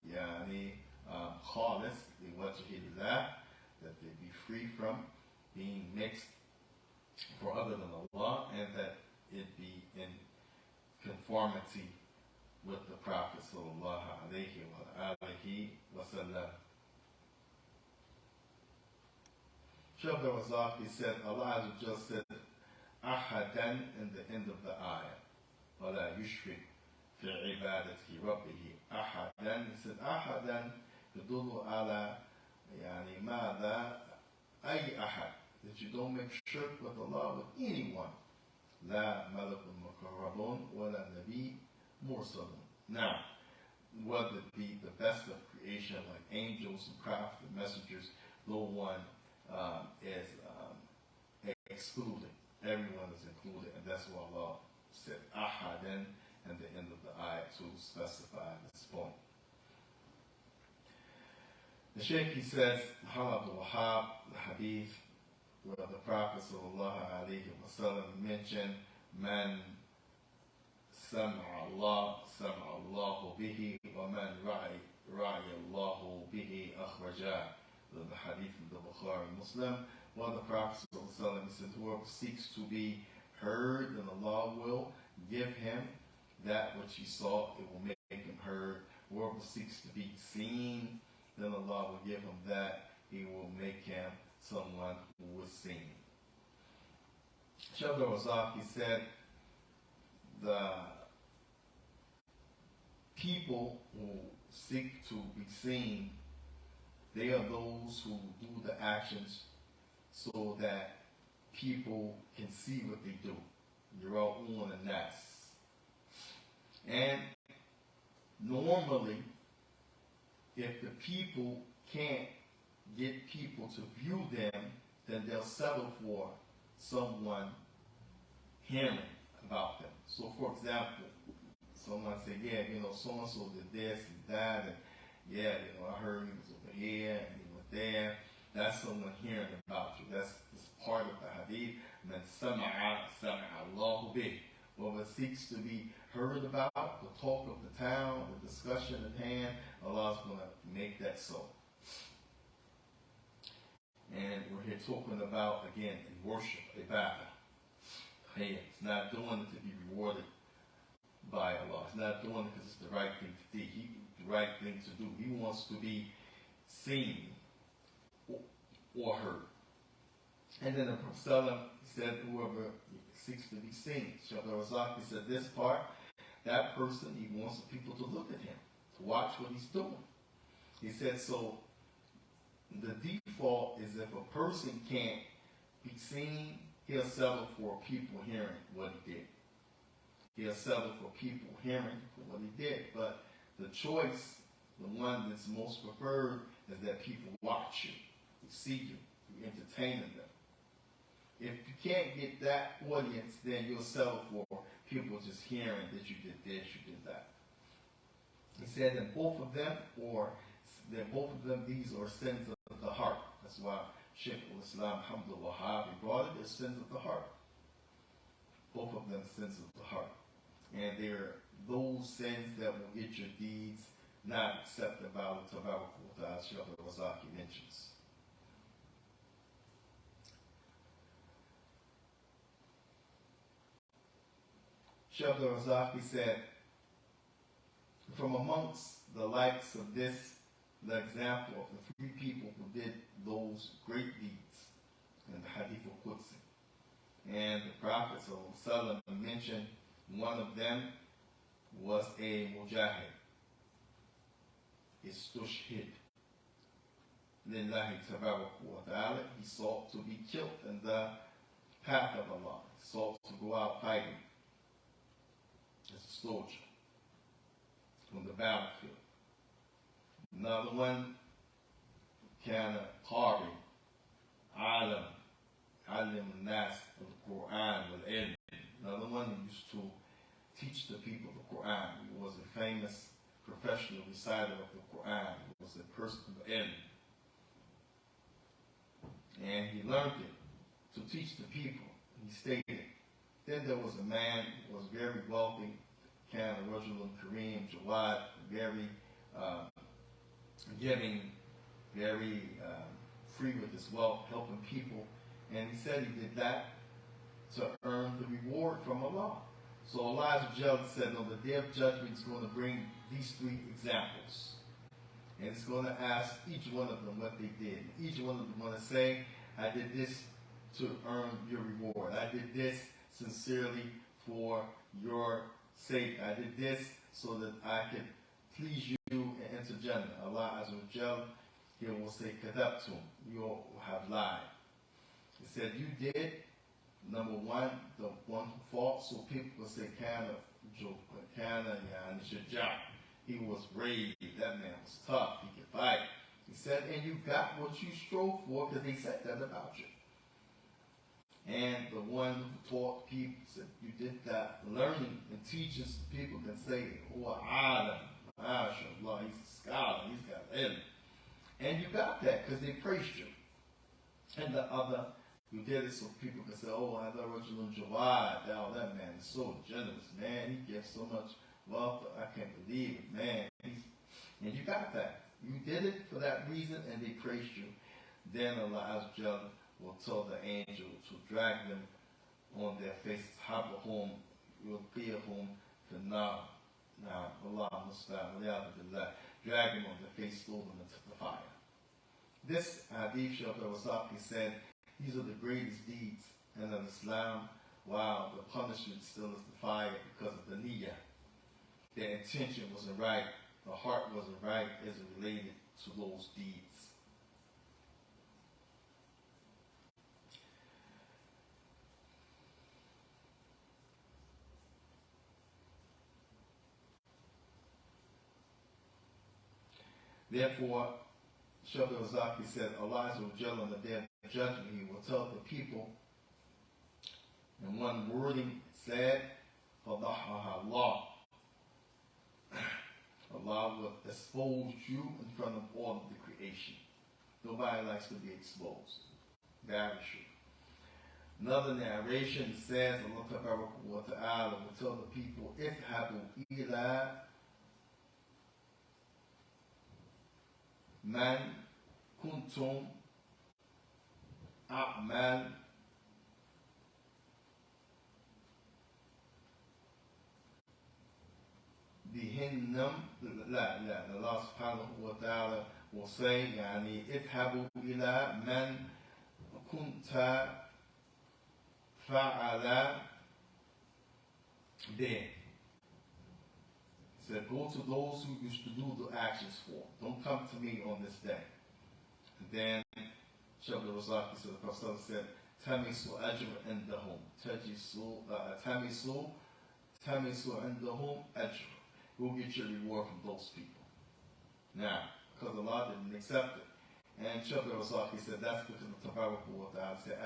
yani khalis, liwajhillah, that they be free from being mixed for other than Allah, and that it be in conformity with the Prophet sallallahu alayhi wa sallam. Shaykh Abdul-Wahaab said, Allah just said ahadan in the end of the ayah. وَلَا يُشْرِكْ فِي عِبَادَتِهِ رَبِّهِ أَحَدًا. He said ahadan يدل على يعني ماذا أي أحد, that you don't make shirk with Allah with anyone. لا ملك مقربون ولا نبي مرسل. Now, whether it be the best of creation like angels and prophets and messengers, no one is excluded. Everyone is included, and that's why Allah said ahadan at the end of the ayah to specify this point. The Shaykh, he says, Abdul-Wahaab, the hadith where the Prophet sallallahu alayhi wa sallam mentioned, Man sam'a Allah, sam'a Allahu bihi, wa man ra'i Allahu bihi akhraja. The hadith of the Bukhari Muslim. Well, the Prophet sallallahu alayhi wa sallam said, whoever seeks to be heard, then Allah will give him that which he saw, it will make him heard. Whoever seeks to be seen, then Allah will give him that, he will make him someone who was seen. Shaykh Abdul-Wahaab, he said, the people who seek to be seen, they are those who do the actions so that people can see what they do. Yura'un an-nas. And normally, if the people can't get people to view them, then they'll settle for someone hearing about them. So, for example, someone say, yeah, so-and-so did this and that, and yeah, I heard he was over here and he went there. That's someone hearing about you. That's part of the hadith. Man sama'a Allahu bih. Whoever seeks to be heard about, the talk of the town, the discussion at hand, Allah's going to make that so. And we're here talking about, again, in worship, ibadah. Hey, it's not doing it to be rewarded by Allah. It's not doing it because it's the right thing to do. The right thing to do. He wants to be seen or heard. And then the Prophet said, whoever seeks to be seen. Shaykh Abdul-Wahaab said this part, that person, he wants the people to look at him, to watch what he's doing. He said, so the default is if a person can't be seen, he'll settle for people hearing what he did. He'll settle for people hearing what he did. But the choice, the one that's most preferred, is that people watch you, see you, you're entertaining them. If you can't get that audience, then you'll settle for people just hearing that you did this, you did that. He said that both of them, these are sins of the heart. That's why Shaykh al-Islam, Abdul-Wahaab, he brought it as sins of the heart. Both of them sins of the heart. And they're those sins that will get your deeds not accepted by Allah Tabaraka wa Ta'ala, Shaykh Abdul-Wahaab mentions. Shaykh Abdul-Wahaab said, from amongst the likes of this, the example of the three people who did those great deeds in the Hadith al-Qudsi. And the Prophet ﷺ mentioned one of them was a mujahid, istushhid. lillahi tabaraka wa ta'ala. He sought to be killed in the path of Allah. He sought to go out fighting as a soldier on the battlefield. Another one, كان قارئ عالم علم الناس القرآن والعلم. Another one who used to teach the people the Quran. He was a famous professional reciter of the Quran. He was a person of ilm. And he learned it to teach the people. He stated. Then there was a man who was very wealthy, كان رجل كريم جواد, very giving, very free with his wealth, helping people. And he said he did that to earn the reward from Allah. So Allah said, on the day of judgment, He's going to bring these three examples. And He's going to ask each one of them what they did. Each one of them going to say, I did this to earn your reward. I did this sincerely for your sake. I did this so that I could please you and enter Jannah. Allah Azza wa Jal, He will say, Kadabtum, you have lied. He said, you did, number one, the one who fought, so people will say, Kana Shaja. He was brave, that man was tough, he could fight. He said, and you got what you strove for, because they said that about you. And the one who taught people said, you did that learning and teaching so people can say, oh, Alam, MashaAllah, he's a scholar, he's got ilm. And you got that because they praised you. And the other, you did it so people can say, oh, I thought Rajulun Jawad, oh, that man is so generous, man, he gives so much wealth, I can't believe it, man. And you got that. You did it for that reason, and they praised you. Then Allah Azza wa Jalla will tell the angel to drag them on their faces, Habahum, Yulqiyahum, Finnar. Now, Allah Musta'an, drag them on their face, throw them into the fire. This hadith, Shaykh al-Wasaqi said, these are the greatest deeds in Islam, while the punishment still is the fire because of the niyyah. Their intention wasn't right, the heart wasn't right as it related to those deeds. Therefore, Shaykh al-Zaki said, Allah Azza wa Jalla on the day of judgment, He will tell the people, in one wording, said, فَضَحَّهَا Allah. Allah will expose you in front of all of the creation. Nobody likes to be exposed. Very true. Another narration says, Allah Ta'ala will tell the people, اذهبوا إلى من كنتم أعمال بهنم. لا Allah subhanahu wa ta'ala will say, يعني اذهبوا إلى من كنت فعل به. He said, go to those who used to do the actions for. Don't come to me on this day. And then Shaykh al-Razaki said, the Prophet said, Tamisu ajr indahum. Tamisu indahum ajr. Go get your reward from those people. Now, because Allah didn't accept it. And Shaykh al-Razaki said, that's because the Tabaraka wa Ta'ala said,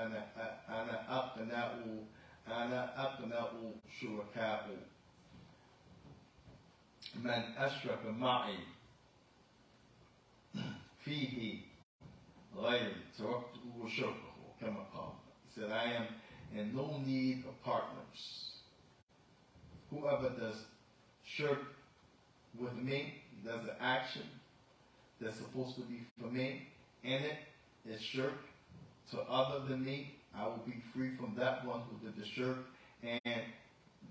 Ana aqna'u shuraka'u. من أشرك معي فيه غيري تركته وشركه كما قال. He said, I am in no need of partners. Whoever does shirk with me, does the action that's supposed to be for me, in it is shirk to other than me, I will be free from that one who did the shirk and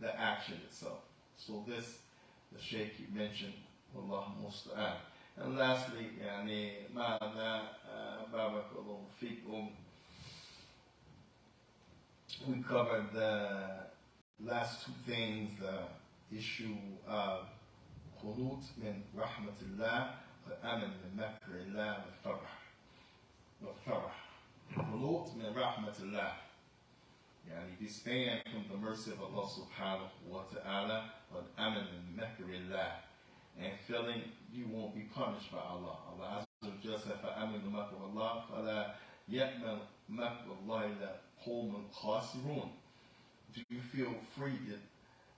the action itself. So this, the Shaykh mentioned, Wallahu Musta'an. And lastly, ماذا بارك الله فيكم. We covered the last two things, the issue of khulud min rahmatillah wa aman min makrillah wa farah. والفرح قنوط من رحمة الله يعني disdain from the mercy of Allah subhanahu wa ta'ala والأمن من مكر الله and feeling you won't be punished by Allah. Allah Azza wa Jalla said فَأَمِنُ مَكْرَ اللَّهِ فَلَا يَأْمَنُ مَكْرَ اللَّهِ إِلَّا قَوْمٌ خَاسِرُونَ. Do you feel free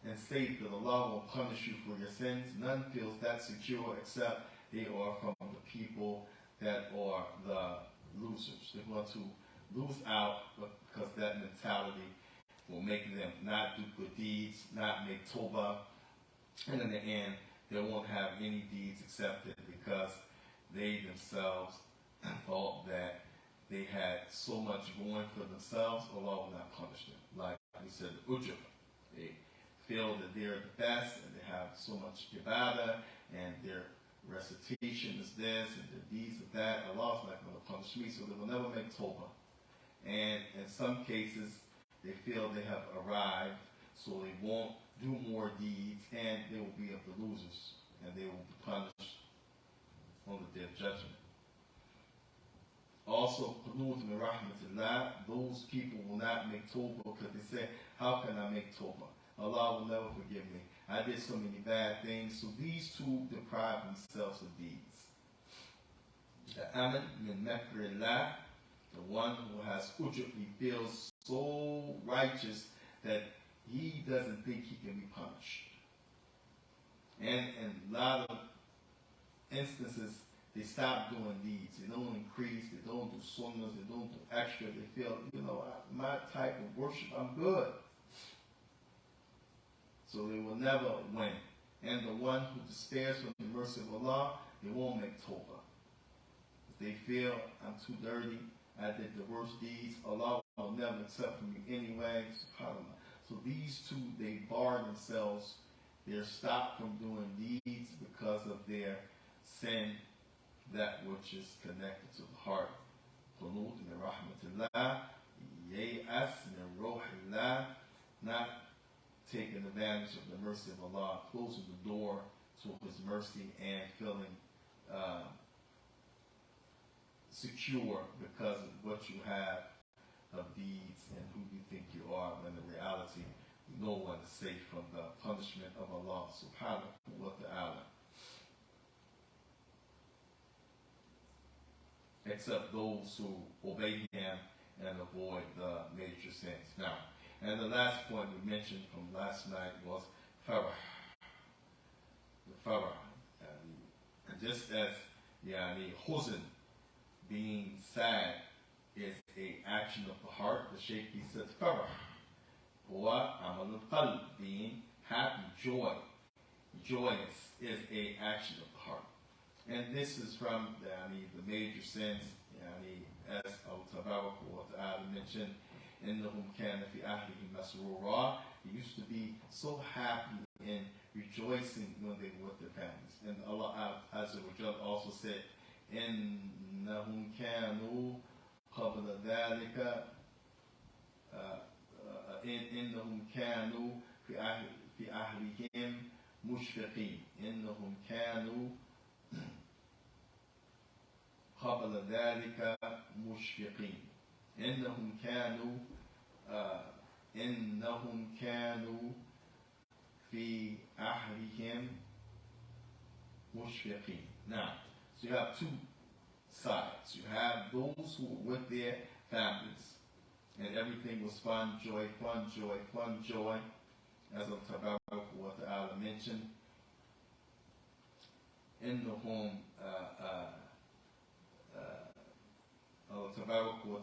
and safe that Allah will punish you for your sins? None feels that secure except they are from the people that are the losers. They're going to lose out because that mentality will make them not do good deeds, not make tawbah, and in the end, they won't have any deeds accepted because they themselves thought that they had so much going for themselves, Allah will not punish them. Like we said, ujub. They feel that they're the best and they have so much ibadah and their recitation is this and their deeds of that. Allah's not going to punish me, so they will never make tawbah. And in some cases, they feel they have arrived, so they won't do more deeds and they will be of the losers and they will be punished on the day of judgment. Also, qunut min rahmatillah, those people will not make tawbah because they say, how can I make tawbah? Allah will never forgive me. I did so many bad things. So these two deprive themselves of deeds. The aman min makrillah, the one who has ujub, he feels so righteous that he doesn't think he can be punished. And in a lot of instances, they stop doing deeds. They don't increase. They don't do sunnahs. They don't do extra. They feel, my type of worship, I'm good. So they will never win. And the one who despairs from the mercy of Allah, they won't make tawbah. If they feel, I'm too dirty, I did the worst deeds, Allah will never accept from me anyway. SubhanAllah. So these two, they bar themselves. They're stopped from doing deeds because of their sin, that which is connected to the heart. Qunut min rahmatillah, yay'as min ruhillah, not taking advantage of the mercy of Allah, closing the door to His mercy and feeling secure because of what you have of deeds and who you think you are, when in reality, no one is safe from the punishment of Allah subhanahu wa ta'ala. Except those who obey Him and avoid the major sins. Now, and the last point we mentioned from last night was farah. The farah. And just as huzn, being sad, is an action of the heart, the Shaikh, he said farah. Wa amal al-qalb, being happy, joyous, is an action of the heart. And this is from the major sins, as Allah Ta'ala mentioned, إنهم كان في أهلهم مسرورا. They used to be so happy and rejoicing when they were with their families. And Allah Azza wa Jalla also said, إنهم كانوا قبل ذلك إنهم كانوا في أهلهم مشفقين. إنهم كانوا قبل ذلك مشفقين. إنهم كانوا في أهلهم مشفقين. Now, so you have two sides. You have those who were with their families, and everything was fun, joy, as Allah Ta'ala mentioned. إنهم Allah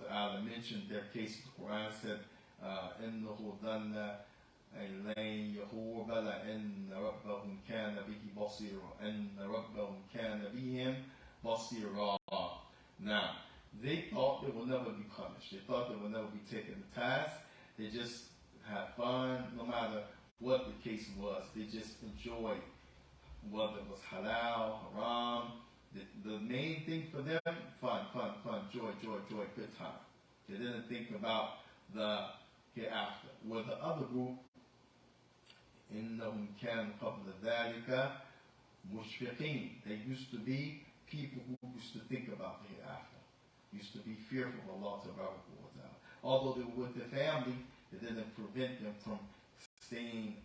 Ta'ala mentioned their case. The Quran said, إِنَّهُ ظَنَّ أَنْ لَنْ يَحُورَ بَلَى إِنَّ رَبَّهُمْ كَانَ بِهِ بَصِيرًا إِنَّ رَبَّهُمْ كَانَ بِهِمْ بَصِيرًا. Now, they thought they will never be punished. They thought they will never be taken to task. They just had fun, no matter what the case was. They just enjoyed, whether it was halal, haram. The main thing for them, fun, joy, good time. They didn't think about the hereafter. With the other group, إِنَّهُمْ كَانُوا قَبْلَ ذَلِكَ مُشْفِقِينَ. They used to be people who used to think about the hereafter. used to be fearful of Allah Ta'ala. Although they were with their family, it didn't prevent them from staying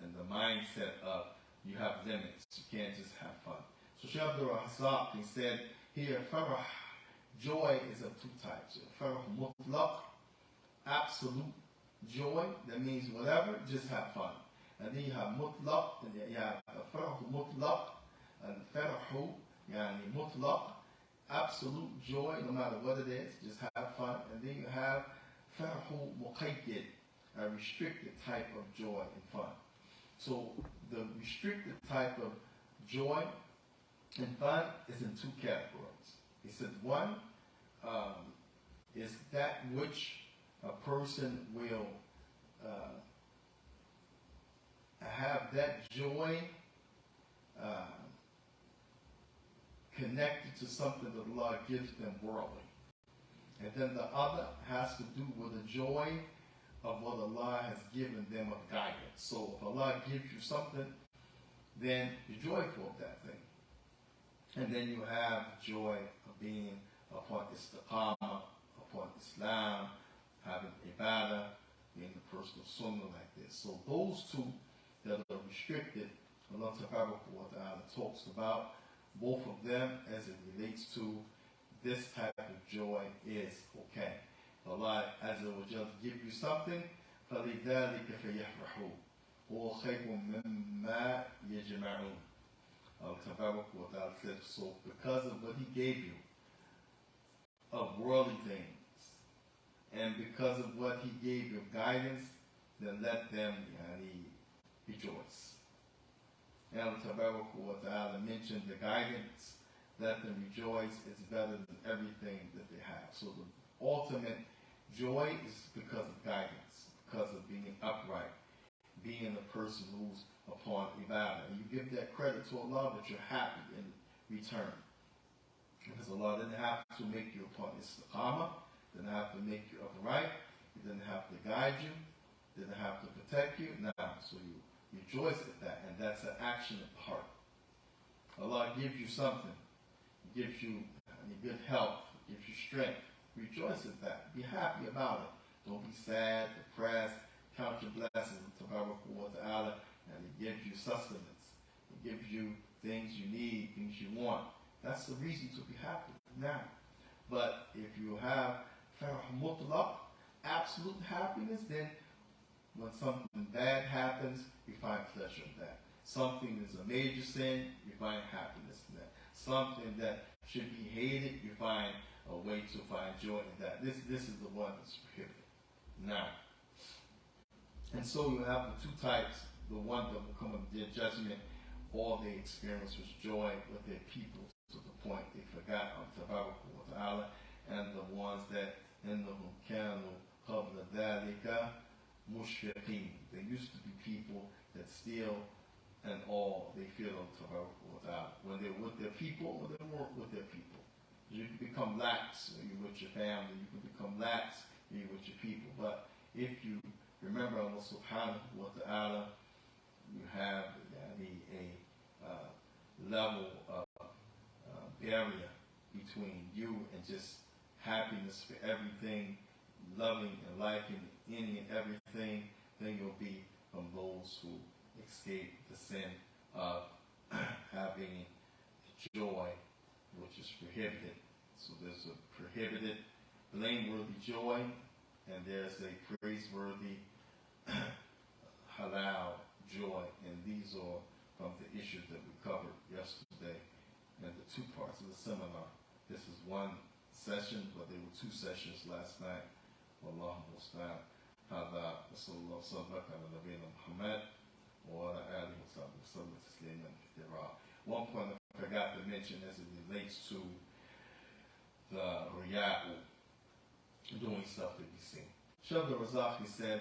in the mindset of you have limits. You can't just have fun. So Shaykh Abdul-Wahaab, he said here, farah, joy is of two types. Farah mutlaq, absolute joy, that means whatever, just have fun. And then you have mutlaq, and you have farah mutlaq, and farahu, yani mutlaq, absolute joy, no matter what it is, just have fun. And then you have farahu muqayyid, a restricted type of joy and fun. So the restricted type of joy and fun is in two categories. He said one is that which a person will have that joy connected to something that Allah gives them worldly. And then the other has to do with the joy of what Allah has given them of guidance. So if Allah gives you something, then you're joyful of that thing. And then you have joy of being upon istiqamah, upon Islam, having ibadah, being the personal sunnah like this. So those two that are restricted, Allah Ta'ala talks about both of them as it relates to this type of joy is okay. Allah Azza wa Jalla give you something, فَلِذَلِكَ فَيَفْرَحُوا هُوَ خَيْرٌ مِّمَّا يَجْمَعُونَ. Allah Ta'ala says, so because of what He gave you of worldly things, and because of what He gave you of guidance, then let them rejoice. And Allah Ta'ala mentioned the guidance, let them rejoice, it's better than everything that they have. So the ultimate joy is because of guidance, because of being upright, being a person who's upon ibadah. And you give that credit to Allah, but you're happy in return. Because Allah didn't have to make you upon istiqamah, didn't have to make you upright, He didn't have to guide you, didn't have to protect you. Now, so you rejoice at that, and that's an action of the heart. Allah gives you something, He gives you good health, He gives you strength. Rejoice at that. Be happy about it. Don't be sad, depressed. Count your blessings, Ta'ala, and He gives you sustenance. He gives you things you need, things you want. That's the reason to be happy now. But if you have farah mutlaq, absolute happiness, then when something bad happens, you find pleasure in that. Something is a major sin, you find happiness in that. Something that should be hated, you find a way to find joy in that. This is the one that's prohibited. Now, and so you have the two types. The one that will come of their judgment, all they experience was joy with their people to the point they forgot Allah, and the ones that إنهم كانوا قبل ذلك مشفقين. There used to be people that still and all they feel Allah when they're with their people or they weren't with their people. You can become lax when you're with your family. You can become lax when you're with your people. But if you remember Allah Subhanahu wa Ta'ala, you have a level of barrier between you and just happiness for everything, loving and liking any and everything. Then you'll be from those who escape the sin of having joy, which is prohibited. So there's a prohibited, blameworthy joy, and there's a praiseworthy, halal joy. And these are from the issues that we covered yesterday and the two parts of the seminar. This is one session, but there were two sessions last night. Wallahu musta'an. هذا وصلى الله وسلم على نبينا محمد وعلى آله وصحبه وسلم تسليما كثيرا. One point I forgot to mention as it relates to the riya'u, doing stuff to be seen. Shaykh Razaki said,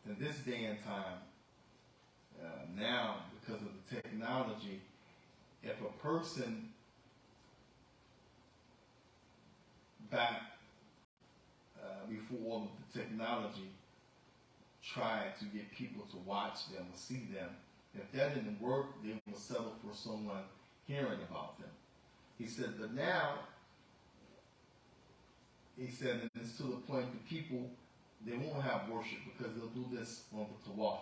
in this day and time, now because of the technology, if a person back before all of the technology tried to get people to watch them or see them, if that didn't work, they will settle for someone hearing about them. He said, but now, he said, and it's to the point that people, they won't have worship because they'll do this on the tawaf.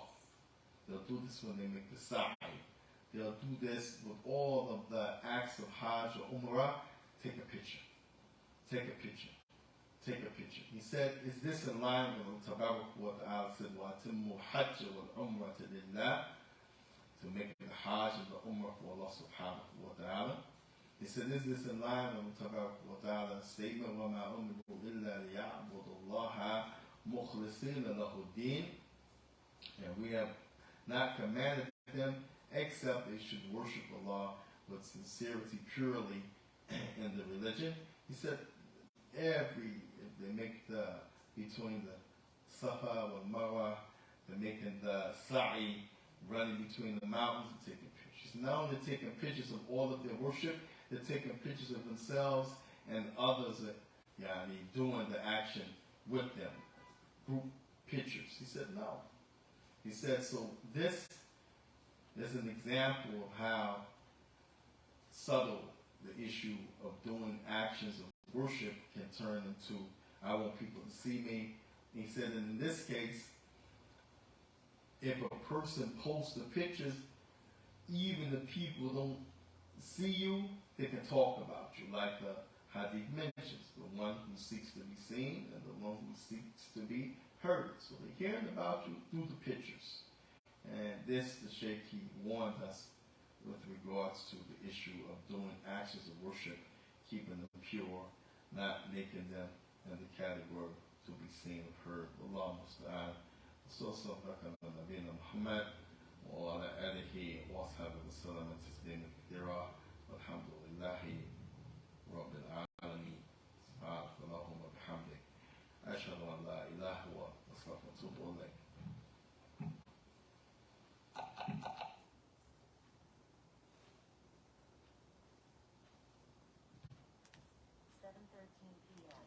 They'll do this when they make the sa'i. They'll do this with all of the acts of Hajj or Umrah. Take a picture. Take a picture. Take a picture. He said, is this in line with Allah wa ta'ala said, وَأَتِمُّوا الْحَجَّ وَالْعُمْرَةَ لِلَّهِ, to make the Hajj and the Umrah for Allah subhanahu wa ta'ala. He said, is this in line with Allah wa ta'ala's statement, وَمَا أُمِرُوا إِلَّا لِيَعْبُدُوا اللَّهَ مُخْلِصِينَ لَهُ الدِّينَ, and we have not commanded them except they should worship Allah with sincerity, purely in the religion. He said, if they make the, between the Safa and Marwa, they're making the sa'i, running between the mountains and taking pictures. Not only taking pictures of all of their worship, they're taking pictures of themselves and others doing the action with them. Group pictures. He said, no. He said, so this is an example of how subtle the issue of doing actions of worship can turn into, I want people to see me. He said, and in this case, if a person posts the pictures, even the people don't see you, they can talk about you, like the hadith mentions, the one who seeks to be seen and the one who seeks to be heard. So they're hearing about you through the pictures. And this, the Shaikh, he warned us with regards to the issue of doing actions of worship, keeping them pure, not making them in the category to be seen or heard. Allah musta'an. So صلى نبينا محمد وعلى آله وأصحابه وسلم تسليما كثيرا والحمد لله رب العالمين. سبحانك اللهم وبحمدك أشهد أن لا إله إلا أنت أستغفرك وأتوب إليك. 7:13 p.m.